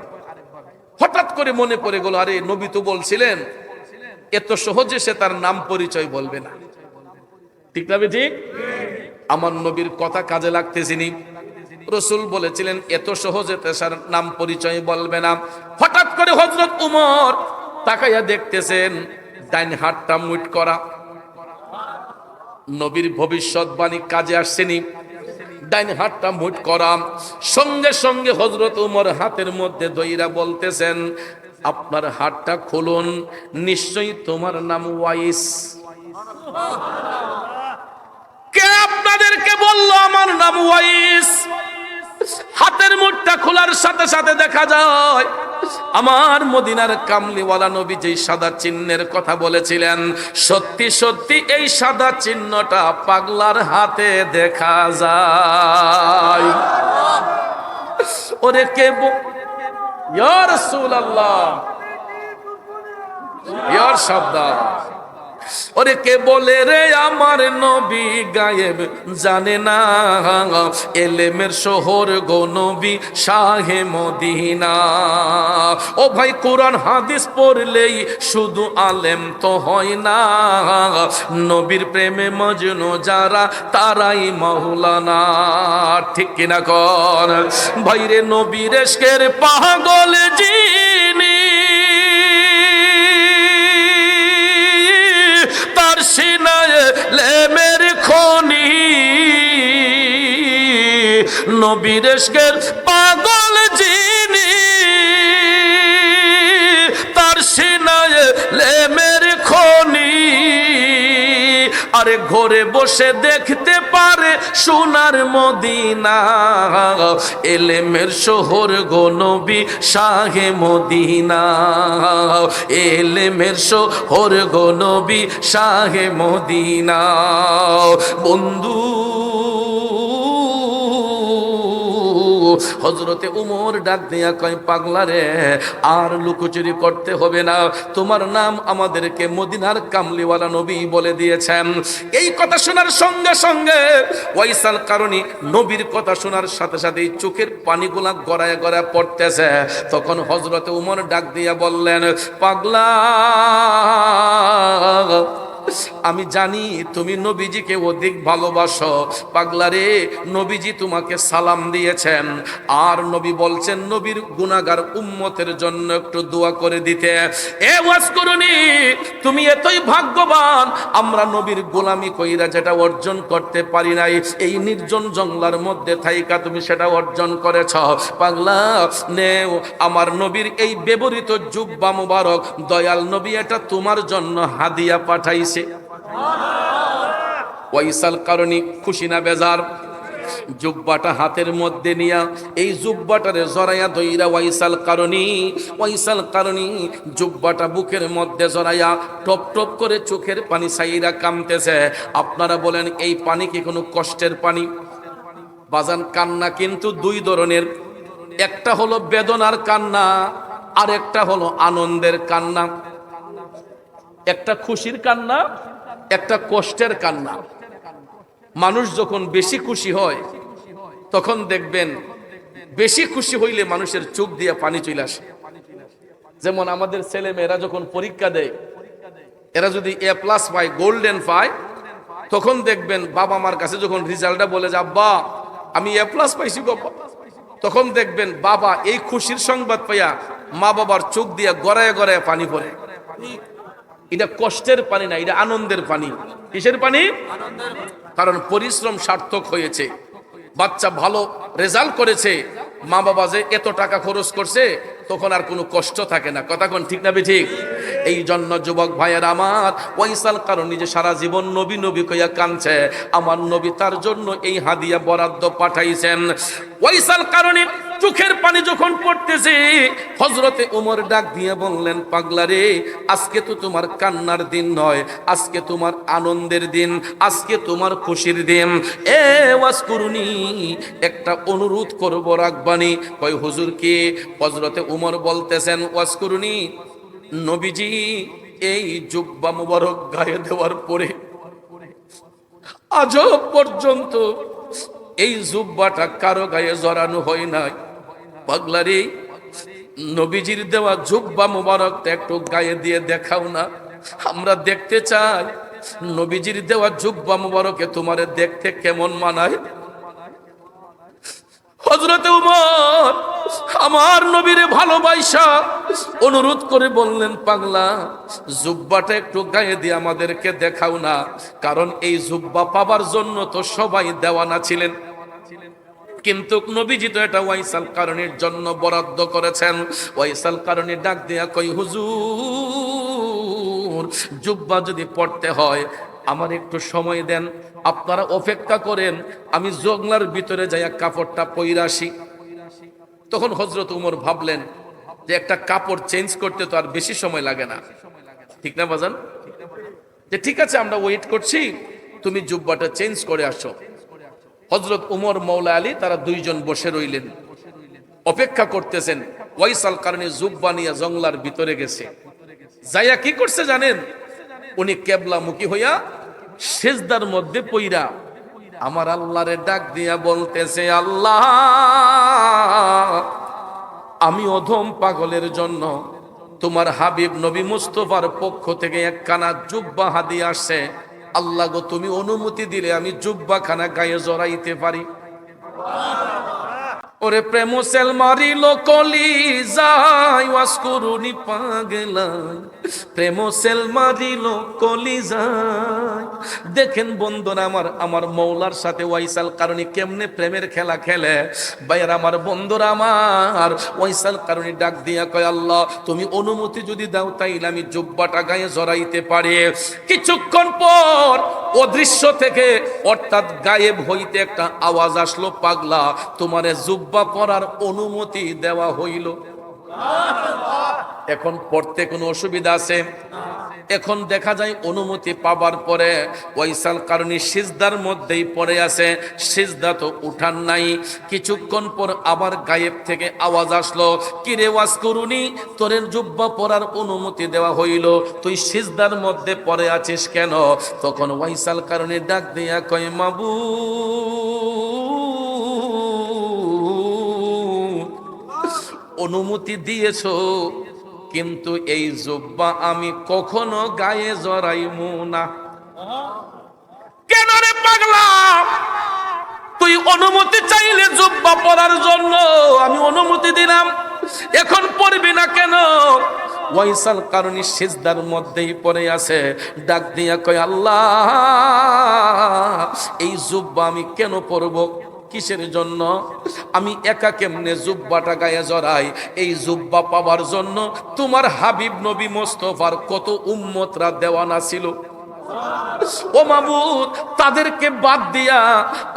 হঠাৎ করে মনে পড়ে গেল, আরে নবী তো বলছিলেন এত সহজে সে তার নাম পরিচয় বলবে না। ঠিক না ঠিক? আমার নবীর কথা কাজে লাগতেছিনি। রাসূল বলেছিলেন এত সহজে তার নাম পরিচয় বলবে না। হঠাৎ করে হযরত উমর তাকাইয়া দেখতেছেন ডাইন হাতটা মুঠ করা। নবীর ভবিষ্যৎবাণী কাজে আসছেনি। ডাইন হাতটা মুঠ করা, সঙ্গে সঙ্গে হযরত উমর হাতের মধ্যে দইরা বলতেছেন, আপনার হাতটা খুলুন, নিশ্চয়ই তোমার নাম ওয়াইস। কে আপনাদেরকে বলল আমার নাম ওয়াইস? হাতের মুঠটা খোলার সাথে সাথে দেখা যায় আমার মদিনার কামলিওয়ালা নবী যেই সাদা চিহ্নের কথা বলেছিলেন, সত্যি সত্যি এই সাদা চিহ্নটা পাগলার হাতে দেখা যায়। ওরে কে ইয়া রাসূলুল্লাহ, ইয়া সাবধান। ওরে কে বলে রে আমার নবী গায়েব জানে না, এলেমের শহর গো নবী শাহে মদিনা। ও ভাই, কোরআন হাদিস পড়লেই শুধু আলেম তো হয় না, নবীর প্রেমে মজনু যারা তারাই মাওলানা। ঠিক কিনা কর ভাইরে? নবীর ইশকের পাগল যিনি, তার সিনায় লেমের খনি, নবীর ইশকের পাগল যিনি, তার সিনায় লেমের খনি। আরে ঘরে বসে দেখতে পারে সোনার মদিনা, এলেমের শহর গো নবী শাহে মদিনা, এলেমের শহর গো নবী শাহে মদিনা। বন্ধু হযরতে উমর ডাক দিয়া কয়, পাগলা রে, আর লুকোচুরি করতে হবে না, তোমার নাম আমাদেরকে মদিনার কামলিওয়ালা নবী বলে দিয়েছেন। এই কথা শোনার সঙ্গে সঙ্গে ওয়াইসাল কারণী নবীর কথা শোনার সাথে সাথে চোখের পানিগুলা গড়ায় গড়ায় পড়তেছে। তখন হযরতে উমর ডাক দিয়া বললেন, পাগলা, আমি জানি তুমি নবীজিকে অধিক ভালোবাসো। পাগলা রে, নবীজি তোমাকে সালাম দিয়েছেন, আর নবী বলছেন নবীর গুনাহগার উম্মতের জন্য একটু দোয়া করে দিতে। এ ওয়াজ করুনি, তুমি এতই ভাগ্যবান, আমরা নবীর গোলামি কইরা যেটা অর্জন করতে পারি নাই, এই নির্জন জঙ্গলার মধ্যে থাইকা তুমি সেটা অর্জন করেছ। পাগলা নেও, আমার নবীর এই ব্যবহৃত জুব্বা মুবারক, দয়াল নবী এটা তোমার জন্য হাদিয়া পাঠাইছে। ওয়াইসাল কারণী খুশি না বেজার? জুব্বাটা হাতের মধ্যে নিয়া এই জুব্বাটারে জড়াইয়া ধইরা ওয়াইসাল কারণী জুব্বাটা বুকের মধ্যে জড়াইয়া টপ টপ করে চোখের পানি ছাইরা কামতেছে। আপনারা বলেন, এই পানি কি কোনো কষ্টের পানি? বাজান, কান্না কিন্তু দুই ধরনের, একটা হলো বেদনার কান্না, আর একটা হলো আনন্দের কান্না। একটা খুশির কান্না, একটা কষ্টের কান্না। মানুষ যখন বেশি খুশি হয় তখন দেখবেন, বেশি খুশি হইলে মানুষের চোখ দিয়ে পানি চলে আসে। যেমন আমাদের ছেলে মেয়েরা যখন পরীক্ষা দেয়, এরা যদি A+ পায়, গোল্ডেন পায়, তখন দেখবেন বাবা মার কাছে যখন রেজাল্টটা বলে যে আব্বা আমি A+ পাইছি বাবা, তখন দেখবেন বাবা এই খুশির সংবাদ পাইয়া মা বাবার চোখ দিয়ে গড়ায় গড়ায় পানি পড়ে। এটা কষ্টের পানি না, এটা আনন্দের পানি। কিসের পানি? কারণ পরিশ্রম সার্থক হয়েছে, বাচ্চা ভালো রেজাল্ট করেছে, মা বাবা যে এত টাকা খরচ করছে, তখন আর কোনো কষ্ট থাকে না। কথা কোন ঠিক না ঠিক? এই জন্য যুবক ভাইয়ের আমার, ওয়াইসাল কারণী যে সারা জীবন নবী নবী কইয়া কাঁদছে, আমার নবী তার জন্য এই হাদিয়া বরাদ্দ পাঠাইছেন। ওয়াইসাল কারণী চোখের পানি যখন পড়তেছে, হযরতে উমর ডাক দিয়ে বললেন, পাগলা রে, আজকে তো তোমার কান্নার দিন নয়, আজকে তোমার আনন্দের দিন, আজকে তোমার খুশির দিন। এ ওয়াজ করুনি, একটা অনুরোধ করব, রাখবানি? কয় হুজুর কি? হযরতে উমর বলতেছেন, ওয়াজ করুনি, নবীজি এই জুব্বা মুবারক গায়ে দেওয়ার পরে আজও পর্যন্ত এই জুব্বাটা কারো গায়ে জড়ানো হয় নাই। পাগলা রে, নবীজির দেওয়া জুব্বা মুবারকটা একটু গায়ে দিয়ে দেখাও না, আমরা দেখতে চাই নবীজির দেওয়া জুব্বা মুবারকে তোমারে দেখতে কেমন মানায়। হযরতে উমর আমার নবীরে ভালোবাসা অনুরোধ করে বললেন, পাগলা, জুব্বাটা একটু গায়ে দিয়ে আমাদেরকে দেখাও না, কারণ এই জুব্বা পাবার জন্য তো সবাই দেওয়ানা ছিলেন, কিন্তু নবীজি তো এটা ওয়াইসাল কারণীর জন্য বরাদ্দ করেছেন। ওয়াইসাল কারণী ডাক দিয়া কই, হুজুর, জুব্বা যদি পড়তে হয় আমার একটু সময় দেন, আপনারা অপেক্ষা করেন, আমি জংলার ভিতরে যাইয়া কাপড়টা পইরা আসি। তখন হযরত উমর ভাবলেন যে একটা কাপড় চেঞ্জ করতে তো আর বেশি সময় লাগে না, ঠিক না বাজান? যে ঠিক আছে, আমরা ওয়েট করছি, তুমি জুব্বাটা চেঞ্জ করে আসো। হযরত উমর, মওলা আলী, তারা দুইজন বসে রইলেন, অপেক্ষা করতেছেন। ওয়াইসাল কারণী জুব্বা নিয়ে জংলার ভিতরে গেছে, যাইয়া কি করছে জানেন? উনি কেবলামুখী হইয়া সিজদার মধ্যে পইরা আমার আল্লাহরে ডাক দিয়া বলতেছে, আল্লাহ, আমি অধম পাগলের জন্য তোমার হাবিব নবী মুস্তাফার পক্ষ থেকে একখানা জুব্বা হাদিয়া আসছে, আল্লাহ গো, তুমি অনুমতি দিলে আমি জুব্বা খানা গায়ে জড়াইতে পারি। ও ওরে প্রেম সেল মারিল কলি যায় ওয়াসকুরুনি পাগলাই, প্রেম সেল মারিল কলি যায়। দেখেন বন্ধুরা আমার, আমার মৌলার সাথে ওয়াইসাল কারণী কেমনে প্রেমের খেলা খেলে। ভাইয়ের আমার বন্ধুরা আমার, ওয়াইসাল কারণী ডাক দিয়া কয়, আল্লাহ তুমি অনুমতি যদি দাও তাইলে আমি জুব্বাটা গায়ে জড়াইতে পারি। কিছুক্ষণ পর অদৃশ্য থেকে অর্থাৎ গায়েব হইতে একটা আওয়াজ আসলো, পাগলা তোমারে জুব্বা পরার অনুমতি দেওয়া হইল। এখন পড়তে কোনো অসুবিধা আছে? এখন দেখা যায় অনুমতি পাবার পরে ওয়াইসাল কারণী সিজদার মধ্যেই পড়ে আছে, সিজদা তো উঠান নাই। কিছুক্ষণ পর আবার গায়েব থেকে আওয়াজ আসলো, কিরে ওয়াসকুরুনি তোরের জুব্বা পরার অনুমতি দেওয়া হইল, তুই সিজদার মধ্যে পড়ে আছিস কেন? তখন ওয়াইসাল কারণী ডাক দিয়া কয়, মাবুদ অনুমতি দিয়েছো, কিন্তু এই জুব্বা আমি কখনো গায়ে জড়াইমু না। কেন রে পাগলা? তুই অনুমতি চাইলে জুব্বা পরার জন্য আমি অনুমতি দিলাম, এখন পরবি না কেন? ওয়াইসাল কারণী সিজদার মধ্যেই পড়ে আছে, ডাক দিয়া কয়, আল্লাহ এই জুব্বা আমি কেন পরব? কিসের জন্য? আমি একা কেমনে জুব্বাটা গায়ে জড়াই? এই জুব্বা পাওয়ার জন্য তোমার হাবিব নবী মোস্তফার কত উম্মতরা দেওয়ানা ছিল। ও মাবুদ, তাদেরকে বাদ দিয়া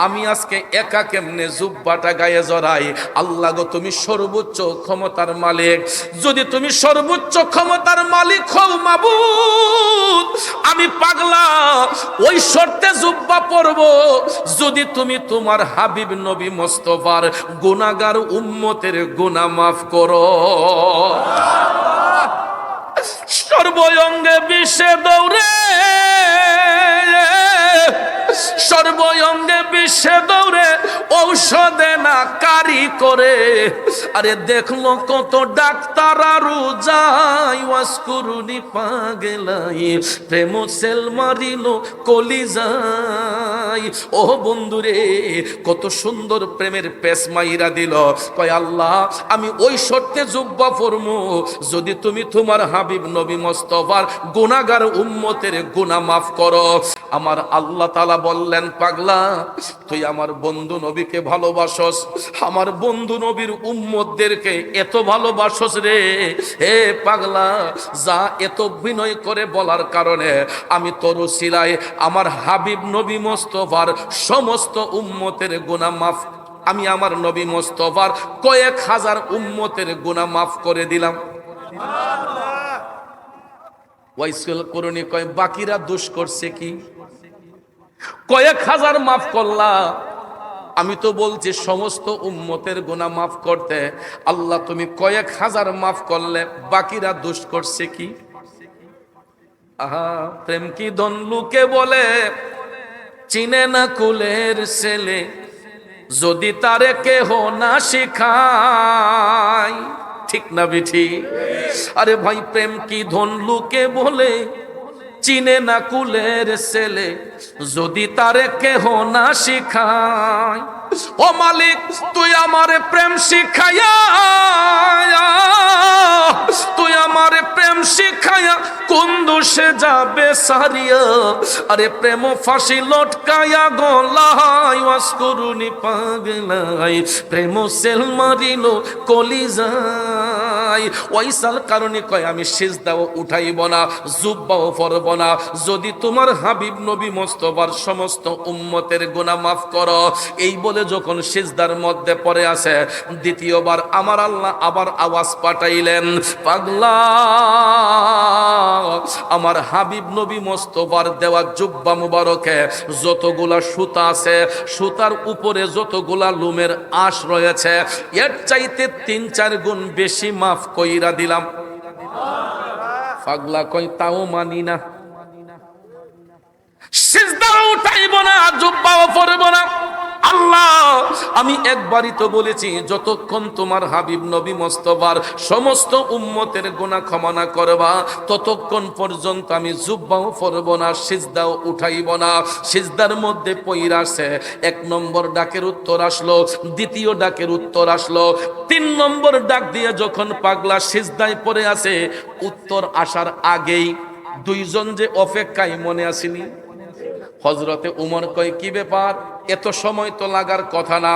আমি আজকে একা কেমনে জুব্বাটা গায়ে জড়াই? আল্লাহ গো তুমি সর্বোচ্চ ক্ষমতার মালিক, যদি তুমি সর্বোচ্চ ক্ষমতার মালিক হও মাবুদ, আমি পাগলা ওই শর্তে জুব্বা পরব যদি তুমি তোমার হাবিব নবী মোস্তফার গুনাহগার উম্মতের গুনাহ মাফ করো। সর্বঙ্গে বিষে দৌড়ে, সর্বঙ্গে বিষে দৌড়ে ঔষধে না কারি করে। আরে দেখলো কত ডাক্তার আরু যাই ওয়াসকুরুনি পাগলাই, প্রেম সেল মারিল কলি যায়। ও বন্ধুরে, কত সুন্দর প্রেমের পেশ মাইরা দিল। কয় আল্লাহ আমি ওই শর্তে জুব্বা ফরমু যদি তুমি তোমার হাবিব নবী মোস্তফার গুনাহগার উম্মতের গুনাহ মাফ করো। আমার আল্লাহ তাআলা বললেন, পাগলা তুই আমার বন্ধু নবীকে ভালোবাসস, আমার বন্ধু নবীর উম্মতদেরকে এত ভালোবাসস রে। হে পাগলা, যা এত বিনয় করে বলার কারণে আমি তোর উসিলায় আমার হাবিব নবী মোস্তফার সমস্ত উম্মতের গুনাহ মাফ, আমি আমার নবী মোস্তফার কয়েক হাজার উম্মতের গুনাহ মাফ করে দিলাম। ওয়াইসুল করুনি কয়, বাকিরা দোষ করছে কি? কয়েক হাজার মাফ করলা, আমি তো বলছি সমস্ত উম্মতের গুনাহ মাফ করতে। আল্লাহ তুমি কয়েক হাজার মাফ করলে, বাকিরা দোষ করছে কি? আহা, প্রেম কি ধন লোকে বলে, চিনে না কুলের ছেলে, যদি তারে কেহ না শিখায়। ঠিক না বিঠি? আরে ভাই, প্রেম কি ধন লোকে বলে, চিনে না কুলের ছেলে, যদি তারে কেহ না শিখায়। ও মালিক তুই আমারে প্রেম শিখায়া, তুই আমারে প্রেম শিখায়া কোন দোষে যাবে সারিয়া। আরে প্রেম ফাঁসি লটকায়া গলায় ওয়াসকুরুনি পাগলাই, প্রেম সেল মারিল কলি যায়। ওয়াইসাল কারণে কয় আমি সিজদাও উঠাইব না, জুব্বাও পরব না যদি তোমার হাবিব নবী মোস্তফার সমস্ত উম্মতের গুনাহ মাফ করো। এই বলে যখন সিজদার মধ্যে পড়ে আছে, দ্বিতীয়বার আমার আল্লাহ আবার আওয়াজ পাঠাইলেন, পাগলা আমার হাবিব নবী মোস্তফার দেওয়া জুব্বা মুবারকে যতগুলা সুতা আছে, সুতার উপরে যতগুলা লুমের আঁশ রয়েছে, এর চাইতে ৩-৪ গুণ বেশি মাফ কইরা দিলাম। পাগলা কই, তাও মানি না, সিজদাও উঠাইব না, জুব্বাও পরব না। আল্লাহ, আমি একবারই তো বলেছি যতক্ষণ তোমার হাবিব নবী মুস্তাফার সমস্ত উম্মতের গুনাহ ক্ষমা না করবা ততক্ষণ পর্যন্ত আমি জুব্বাও পরব না, সিজদাও উঠাইব না। সিজদার মধ্যে পইরা আসে, এক নম্বর ডাকের উত্তর আসলো, দ্বিতীয় ডাকের উত্তর আসলো, 3 নম্বর ডাক দিয়ে যখন পাগলা সিজদায় পড়ে আছে, উত্তর আসার আগেই দুইজন যে অপেক্ষায় মনে আসেনি? হযরতে উমর কয় কি ব্যাপার, এত সময় তো লাগার কথা না,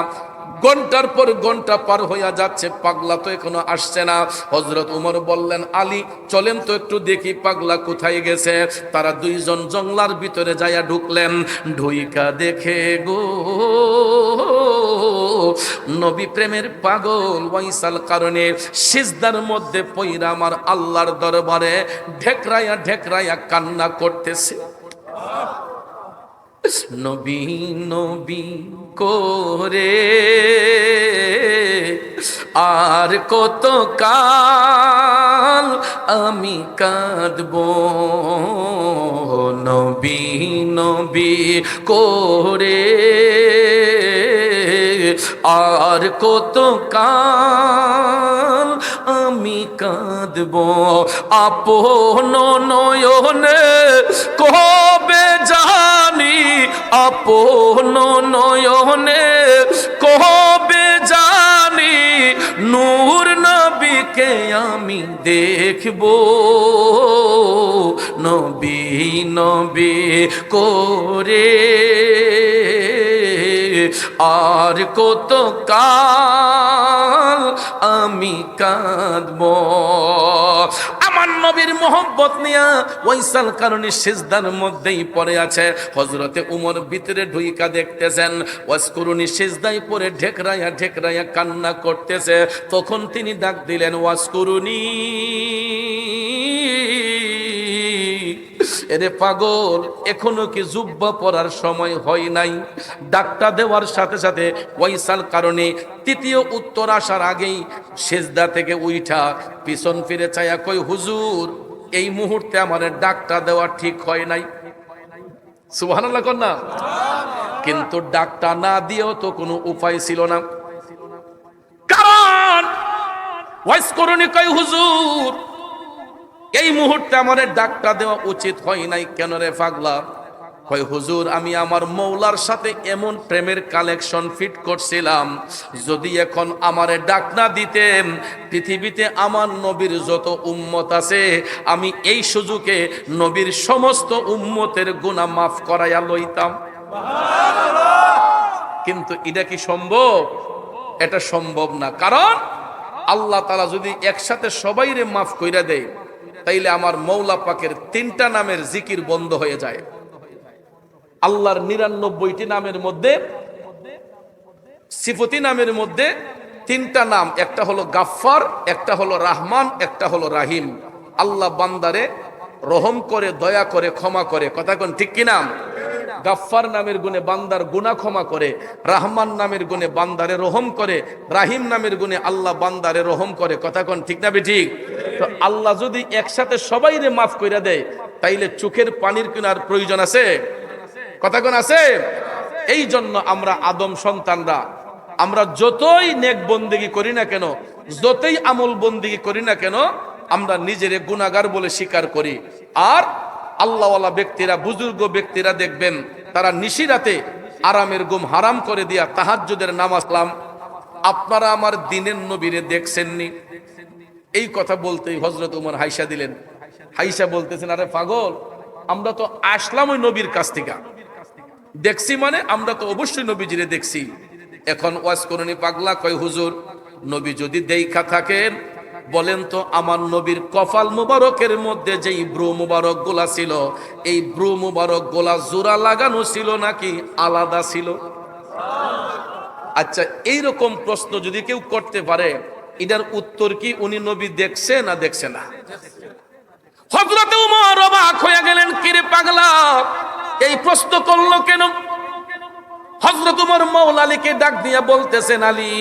ঘন্টার পর ঘন্টা পার হইয়া যাচ্ছে, পাগলা তো এখনো আসছে না। হযরত উমর বললেন আলী চলেন তো একটু দেখি পাগলা কোথায় গেছে। তারা দুইজন জঙ্গলার ভিতরে যাইয়া ঢুকলেন, ঢুইকা দেখে গো নবী প্রেমের পাগল ওয়াইসাল কারণে সিজদার মধ্যে পইরা আমার আল্লাহর দরবারে ঢেকরাইয়া ঢেকরাইয়া কান্না করতেছে। নবী নবী করে আর কত কাল আমি কাঁদবো, নবী নবী করে আর কত কাল আমি কাঁদবো, আপন নয়নে কবে জানি, আপন নয়নে কবে জানি নূর নবীকে আমি দেখবো, নবী নবী করে আর কত কাল আমি কাঁদবো। আমার নবীর মোহব্বত নিয়া ওয়াইসাল কারণে সিজদার মধ্যেই পড়ে আছে। হযরতে উমর ভিতরে ঢুইকা দেখতেছেন ওয়াসকুরুনি সিজদায় পড়ে ঢেকরাইয়া ঢেকরাইয়া কান্না করতেছে। তখন তিনি ডাক দিলেন ওয়াসকুরুনি, এরে পাগল এখনো কি জুব্বা পরার সময় হয় নাই? ডাকটা দেওয়ার সাথে সাথে ওয়াইসাল কারণে তৃতীয় উত্তর আসার আগেই সিজদা থেকে উইঠা পিছন ফিরে চায়া কই হুজুর এই মুহূর্তে আমার ডাকটা দেওয়া ঠিক হয় নাই। সুবহানাল্লাহ কর না। কিন্তু ডাকটা না দিয়েও তো কোনো উপায় ছিল না, কারণ ওয়াইস করুনি কই হুজুর এই মুহূর্তে আমার ডাকটা দেওয়া উচিত হয় নাই কেন রে পাগলা? কয় হুজুর আমি আমার মৌলার সাথে এমন প্রেমের কালেকশন ফিট করছিলাম, যদি এখন আমারে ডাক না দিতেন পৃথিবীতে আমার নবীর যত উম্মত আছে আমি এই সুযোগে নবীর সমস্ত উম্মতের গুনাহ মাফ করাইয়া লইতাম। কিন্তু এটা কি সম্ভব? এটা সম্ভব না, কারণ আল্লাহ তাআলা যদি একসাথে সবাইরে মাফ কইরা দেয় তাইলে আমার মৌলা পাকের 3টা নামের জিকির বন্ধ হয়ে যায়। আল্লাহর 99টি নামের মধ্যে সিফতি নামের মধ্যে 3টা নাম, একটা হলো গাফফার, একটা হলো রাহমান, একটা হলো রাহিম। আল্লাহ বান্দারে রহম করে, দয়া করে, ক্ষমা করে, কথা কোন ঠিক কি নাম? গাফফার নামের গুণে বান্দার গুনাহ ক্ষমা করে, রাহমান নামের গুণে বান্দারে রহম করে, রাহিম নামের গুণে আল্লাহ বান্দারে রহম করে, কথা কোন ঠিক না বেঠিক? তো আল্লাহ যদি একসাথে সবাইরে মাফ কইরা দেয় তাইলে চোখের পানির কেনার প্রয়োজন আছে? কথা কোন আছে? এই জন্য আমরা আদম সন্তানরা আমরা যতই নেক বন্দেগী করি না কেন, যতই আমল বন্দেগী করি না কেন, আমরা নিজেরে গুনাহগার বলে স্বীকার করি। আর আল্লাহওয়ালা ব্যক্তিরা, বুজুর্গ ব্যক্তিরা দেখবেন তারা নিশিরাতে আরামের ঘুম হারাম করে দিয়া তাহাজ্জুদের নামাজ পড়লাম। আপনারা আমার দিনের নবীরে দেখছেননি? এই কথা বলতেই হযরত উমর হাইসা দিলেন। হাইসা বলতেছেন আরে পাগল, আমরা তো আসলাম ওই নবীর কাছ থেকে, দেখছি মানে আমরা তো অবশ্যই নবীজিরে দেখছি। এখন ওয়াজ করুনি পাগলা কয় হুজুর নবী যদি দেইখা থাকেন বলেন তো আমার নবীর কপাল মুবারকের মধ্যে যেই ব্রু মুবারক গোলা ছিল, এই ব্রু মুবারক গোলা জোড়া লাগানো ছিল নাকি আলাদা ছিল? আচ্ছা এইরকম প্রশ্ন যদি কেউ করতে পারে এটার উত্তর কি উনি নবী দেখছে না দেখছে না? হযরত উমর অবাক হয়ে গেলেন, কিরে পাগলা এই প্রশ্ন করলো কেন? হযরত উমর মাওলা আলীকে ডাক দিয়া বলতেছেন আলী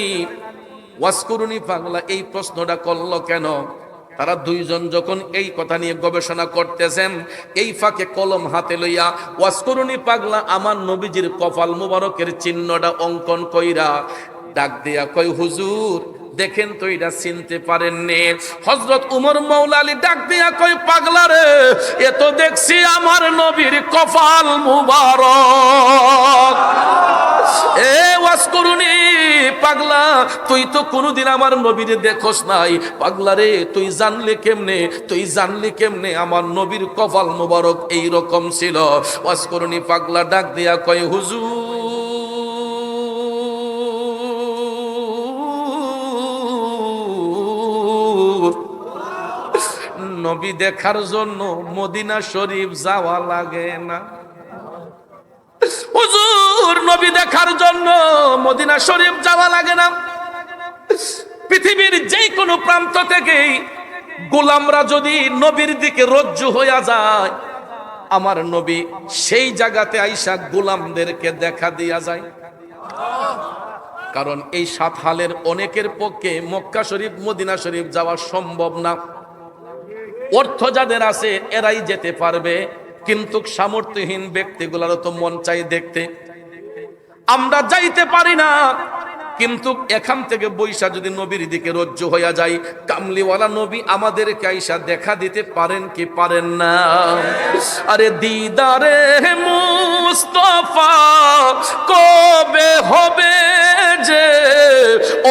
ওয়াসকুরুনি পাগলা এই প্রশ্নটা করলো কেন? তারা দুইজন যখন এই কথা নিয়ে গবেষণা করতেছেন, এই ফাঁকে কলম হাতে লইয়া ওয়াজকুরুনি পাগলা আমার নবীজির কপাল মুবারকের চিহ্নটা অঙ্কন কইরা ডাক দিয়া কই, হুজুর দেখেন তো এটা চিনতে পারেননি? হযরত উমর মাওলা আলী ডাক দিয়া কই, পাগলা রে, এ তো দেখছি আমার নবীর কপাল মুবারক। এ ওয়াজকুরুনি পাগলা, তুই তো কোনোদিন আমার নবীরে দেখোস নাই। পাগলা রে, তুই জানলি কেমনে আমার নবীর কপাল মুবারক এই রকম ছিল? ওয়াজকুরুনি পাগলা ডাক দিয়া কয়, হুজুর নবী দেখার জন্য মদিনা শরীফ যাওয়া লাগে না। হুজুর নবী দেখার জন্য মদিনা শরীফ যাওয়া লাগে না। পৃথিবীর যে কোনো প্রান্ত থেকেই গোলামরা যদি নবীর দিকে রজ্জু হইয়া যায়, আমার নবী সেই জায়গাতে আইসা গোলামদেরকে দেখা দিয়া যায়। কারণ এই 7 হালের অনেকের পক্ষে মক্কা শরীফ মদিনা শরীফ যাওয়া সম্ভব না। অর্থ যাদের আছে এরাই যেতে পারবে, কিন্তু সামর্থ্যহীন ব্যক্তিগুলারও তো মন চাই দেখতে। আমরা যাইতে পারি না, কিন্তু এখান থেকে বৈশা যদি নবীর দিকে রজ্জু হইয়া যায়, কামলিওয়ালা নবী আমাদেরকে আইসা দেখা দিতে পারেন কি পারেন না? আরে দিদারে মুস্তাফা কবে হবে যে,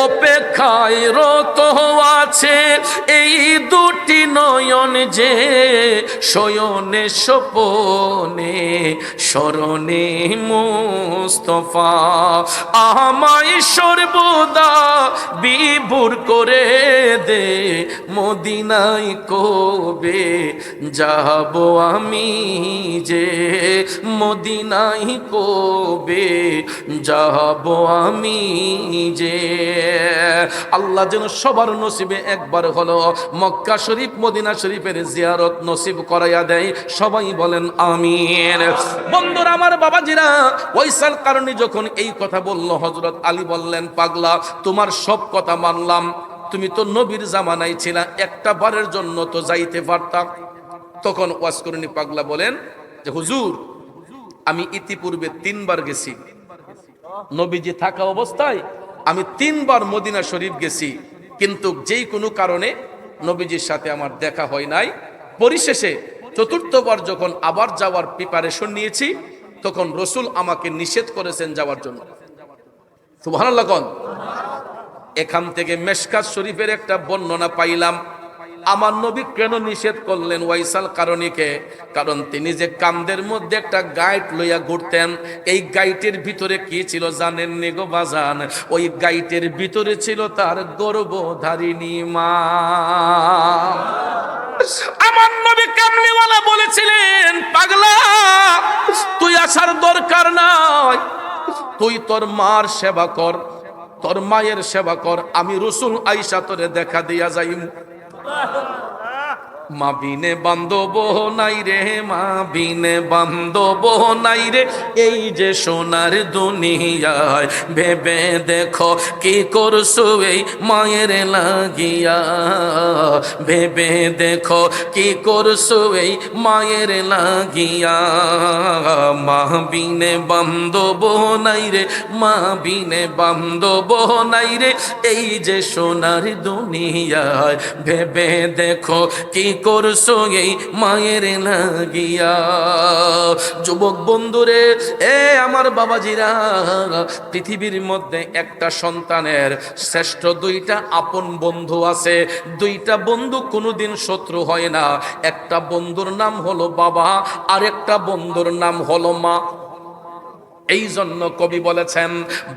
অপেক্ষায় রত আছে এই দুটি নয়ন যে, শয়নে স্বপনে স্মরণে মুস্তাফা আমায় সর্বদা বিভোর করে দে, মদিনায় কবে যাব আমি যে, মদিনায় কবে যাব আমি যে। আল্লাহ যেন সবার নসিবে একবার হলো মক্কা শরীফ মদিনা শরীফের জিয়ারত নসিব করাইয়া দেয়। সবাই বলেন আমিন। বন্ধুরা আমার, বাবাজিরা, ওয়াইসাল কারণী যখন এই কথা বলল, হযরত আলী বললেন, পাগলা তোমার সব কথা মানলাম, তুমি তো নবীর জামানায় ছিলা, একটা বারের জন্য তো যাইতে পারতাম। তখন ওয়াজকুরুনি পাগলা বলেন যে, হুজুর আমি ইতিপূর্বে 3 বার গেছি, নবীজি থাকা অবস্থায় আমি 3 বার মদিনা শরীফ গেছি, কিন্তু যেই কোনো কারণে নবীজির সাথে আমার দেখা হয় নাই। পরিশেষে 4র্থবার যখন আবার যাওয়ার প্রিপারেশন নিয়েছি, তখন রসুল আমাকে নিষেধ করেছেন যাওয়ার জন্য। সুবহানাল্লাহ কোন। এখান থেকে মেশকাত শরীফের একটা বর্ণনা পাইলাম, আমার নবী কেন নিষেধ করলেন ওয়াইসাল কারণীকে? কারণ তিনি যে কান্দের মধ্যে একটা গাইড লইয়া ঘুরতেন, এই গাইটের ভিতরে কি ছিল জানেন নি গো বাজান? ওই গাইটের ভিতরে ছিল তার গর্ভধারিণী মা। আমার নবী কামলিওয়ালা বলেছিলেন, পাগলা তুই আসার দরকার নাই, তুই তোর মার সেবা কর, তোর মায়ের সেবা কর, আমি রসুল আইসা তোরে দেখা দিয়া যাইম। মা বিনে বান্ধব নাই রে, মা বিনে বান্ধব নাই রে, এই যে সোনার দুনিয়ায়, ভেবে দেখো কি করছো এই মায়ের লাগিয়া, ভেবে দেখো কি করছো এই মায়ের লাগিয়া। মা বিনে বান্ধব নাই রে, মা বিনে বান্ধব নাই রে, এই যে সোনার দুনিয়ায়, ভেবে দেখো কি করছো এই মায়ের লাগিয়া। যুবক বন্ধুরে, এ আমার বাবাজিরা, পৃথিবীর মধ্যে একটা সন্তানের শ্রেষ্ঠ 2টা আপন বন্ধু আছে। 2টা বন্ধু কোনোদিন শত্রু হয় না। একটা বন্ধুর নাম হলো বাবা, আর একটা বন্ধুর নাম হলো মা। এই জন্য কবি বলেছেন,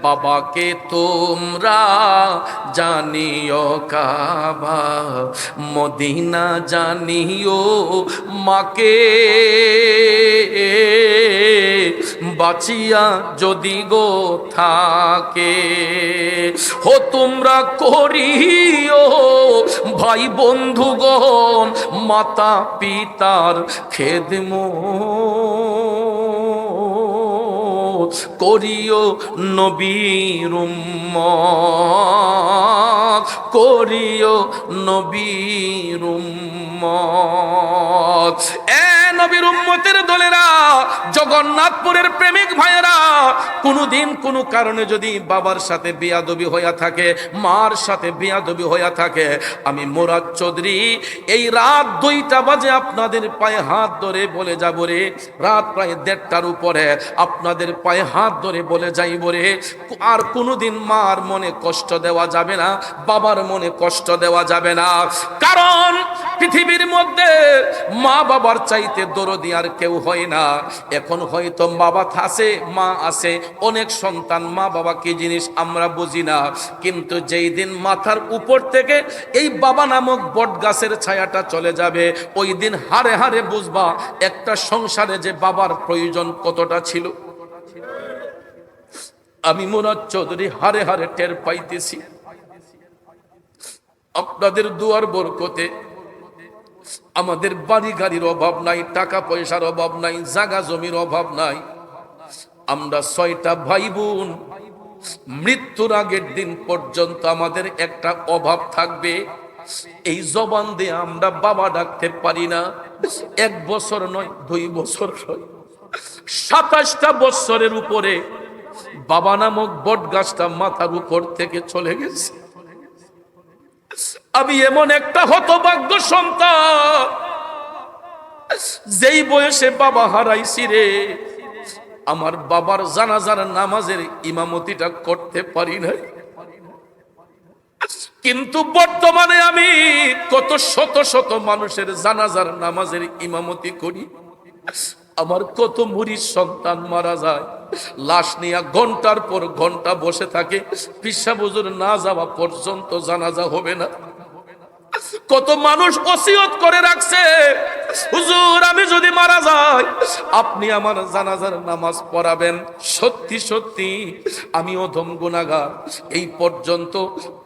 বাবাকে তোমরা জানিও কাবা, মদিনা জানিও মাকে, বাঁচিয়া যদি গো থাকে। হো তোমরা করিও ভাই বন্ধুগণ মাতা পিতার খেদমত, করিও নবীর উম্মত, করিও নবীর উম্মত। এ নবীর উম্মতের দলেরা, জগন্নাথপুরের প্রেমিক ভাইয়েরা, কোনদিন কোনো কারণে যদি বাবার সাথে বেয়াদবি হইয়া থাকে, মার সাথে বেয়াদবি হইয়া থাকে, আমি মুরাদ চৌধুরী এই রাত 2টা বাজে আপনাদের পায়ে হাত ধরে বলে যাব রে, রাত প্রায় 1:30টার উপরে আপনাদের পায়ে হাত ধরে বলে যাইব রে, আর কোনোদিন মার মনে কষ্ট দেওয়া যাবে না, বাবার মনে কষ্ট দেওয়া যাবে না। কারণ পৃথিবীর মধ্যে মা বাবার চাইতে দরদি আর কেউ হয় না। এখন হয়তো বাবা আছে, মা আছে, অনেক সন্তান মা বাবা কি জিনিস আমরা বুঝি না, কিন্তু যেই দিন মাথার উপর থেকে এই বাবা নামক বট গাছের ছায়াটা চলে যাবে, ওই দিন হারে হারে বুঝবা একটা সংসারে যে বাবার প্রয়োজন কতটা ছিল। আমি মুরাদ চৌধুরী হারে হারে টের পাইতেছি। আপনাদের দুয়ার বরকতে আমাদের বাড়ি গাড়ির অভাব নাই, টাকা পয়সার অভাব নাই, জায়গা জমির অভাব নাই। আমরা 6টা ভাই বোন, মৃত্যুর আগের দিন পর্যন্ত আমাদের একটা অভাব থাকবে। এই জবান দিয়ে আমরা বাবা ডাকতে পারি না। 1 বছর নয়, 2 বছর নয়, 27টা বছরের উপরে বাবা নামক বট গাছটা মাথার উপর থেকে চলে গেছে। আমি এমন একটা হতভাগ্য সন্তান, যেই বয়সে বাবা হারাইছি রে, আমার বাবার জানাজার নামাজের ইমামতিটা করতে পারি নাই। কিন্তু বর্তমানে আমি কত শত শত মানুষের জানাজার নামাজের ইমামতি করি। আমার কত মুরিদ সন্তান মারা যায়, লাশ নিয়ে ঘন্টার পর ঘন্টা বসে থাকে, পিসাব হুজুর না যাওয়া পর্যন্ত জানাজা হবে না। কত মানুষ ওসিয়ত করে রাখছে, হুজুর আমি যদি মারা যাই আপনি আমার জানাজার নামাজ পড়াবেন। সত্যি সত্যি আমি অধম গুনাহগার, এই পর্যন্ত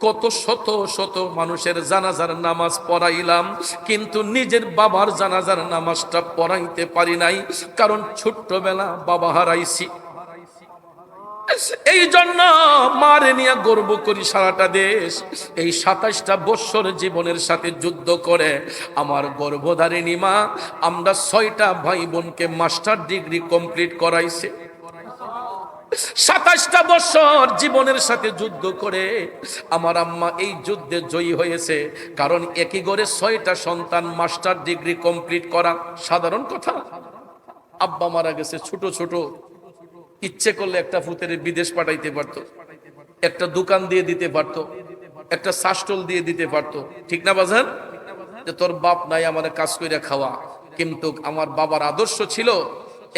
কত শত শত মানুষের জানাজার নামাজ পড়াইলাম, কিন্তু নিজের বাবার জানাজার নামাজটা পড়াইতে পারি নাই, কারণ ছোট্টবেলা বাবা হারাইছি। এই জন্য মারে নিয়ে গর্ব করি সারাটা দেশ। এই 27টা বছর জীবনের সাথে যুদ্ধ করে আমার গর্ভধারিণী মা আমরা 6টা ভাই বোনকে মাস্টার ডিগ্রি কমপ্লিট করাইছে। 27টা বছর জীবনের সাথে যুদ্ধ করে আমার আম্মা এই যুদ্ধে জয়ী হয়েছে। কারণ একই ঘরে 6টা সন্তান মাস্টার ডিগ্রি কমপ্লিট করা সাধারণ কথা। আব্বা মারা গেছে ছোট ছোট, ইচ্ছে করলে একটা ফুতের বিদেশ পাঠাইতে পারতো, একটা দোকান দিয়ে দিতে পারতো, একটা শাস্টল দিয়ে দিতে পারতো, ঠিক না বাজান? যে তোর বাপ নাই আমার কাজ কইরা খাওয়া। কিন্তু আমার বাবার আদর্শ ছিল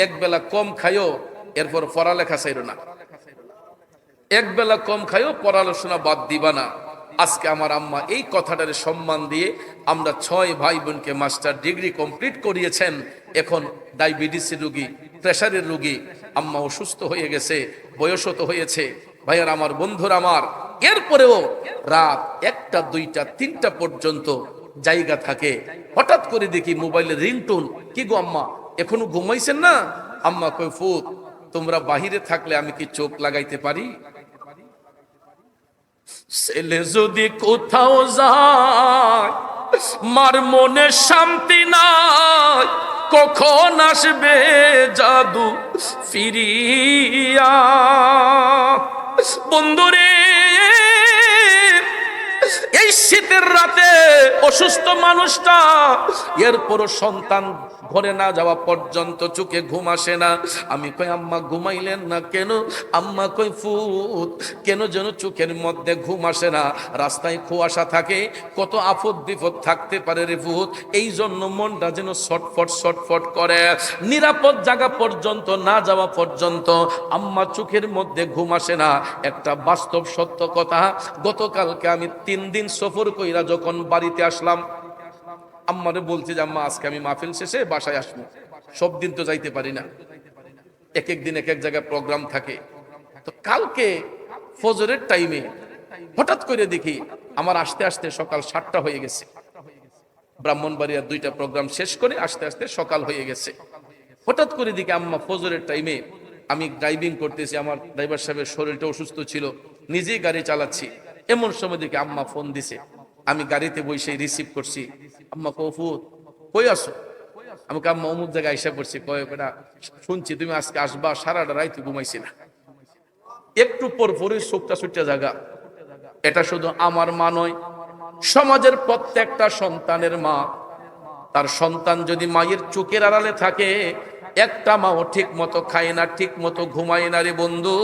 এক বেলা কম খাইও, এরপর পড়ালেখা চাইরো না, এক বেলা কম খাইও, পড়াশোনা বাদ দিবা না। আজকে আমার আম্মা এই কথাটারে সম্মান দিয়ে আমরা 6 ভাই বোনকে মাস্টার ডিগ্রি কমপ্লিট করিয়েছেন। এখন ডায়াবেটিসের রোগী, প্রেসারের রোগী, আম্মা অসুস্থ হয়ে গেছে, বয়সও তো হয়েছে। ভাইয়ার আমার, বন্ধুরা আমার, এরপরেও রাত 1টা 2টা 3টা পর্যন্ত জায়গা থাকে। হঠাৎ করে দেখি মোবাইলের রিংটোন, কি গো আম্মা এখনো ঘুমাইছেন না? আম্মা কই ফুত তোমরা বাহিরে থাকলে আমি কি চোখ লাগাইতে পারি? ছেলে যদি কোথাও যায় মার মনে শান্তি নাই, কখন আসবে জাদু ফিরিয়া। বন্ধুরে এই শীতের রাতে অসুস্থ মানুষটা, এরপরও সন্তান ঘরে না যাওয়া পর্যন্ত চোখে ঘুম আসে না। আমি কই আম্মা ঘুমাইলেন না কেন? আম্মা কই ফুত কেন যেন চোখের মধ্যে ঘুম আসে না, রাস্তায় কুয়াশা থাকে, কত আপদ বিপদ থাকতে পারে রে ফুত, এই জন্য মনটা যেন ছটফট ছটফট করে। নিরাপদ জায়গা পর্যন্ত না যাওয়া পর্যন্ত আম্মা চোখের মধ্যে ঘুম আসে না। একটা বাস্তব সত্য কথা, গতকালকে আমি 3 দিন সফর কইরা যখন বাড়িতে আসলাম, আম্মারে বলছি যে আম্মা আজকে আমি মাহফিল শেষে বাসায় আসবো। সব দিন তো যাইতে পারি না, এক এক দিন এক এক জায়গায় প্রোগ্রাম থাকে। তো কালকে ফজরের টাইমে হঠাৎ করে দেখি আমার আসতে আসতে সকাল 7টা হয়ে গেছে। ব্রাহ্মণবাড়িয়ার 2টা প্রোগ্রাম শেষ করে আসতে আসতে সকাল হয়ে গেছে। হঠাৎ করে দেখি আম্মা ফজরের টাইমে আমি ড্রাইভিং করতেছি, আমার ড্রাইভার সাহেবের শরীরটা অসুস্থ ছিল, নিজেই গাড়ি চালাচ্ছি, এমন সময় দেখি আম্মা ফোন দিছে। আমি গাড়িতে বসে রিসিভ করছি। আম্মা কফুত কই আসো? আমাকে আম্মা অমুক জায়গায় আইসা পড়ছি। কয় বেটা শুনছি তুমি আজকে আসবা, সারাটা রাত ঘুমাইছি না। একটু পর পরই চোখটা ছুটটা জায়গা। এটা শুধু আমার মা নয়, সমাজের প্রত্যেকটা সন্তানের মা। তার সন্তান যদি মায়ের চোখের আড়ালে থাকে, একটা মাও ঠিক মতো খায় না, ঠিক মতো ঘুমায় না রে বন্ধু।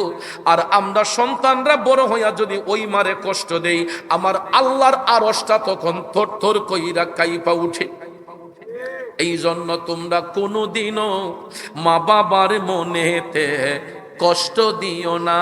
আর আমরা সন্তানরা বড় হইয়া যদি ওই মারে কষ্ট দেই, আমার আল্লাহর আরশটা তখন থর থর কইরা কাইপা উঠে। এই জন্য তোমরা কোনোদিনও মা বাবার মনেতে কষ্ট দিও না।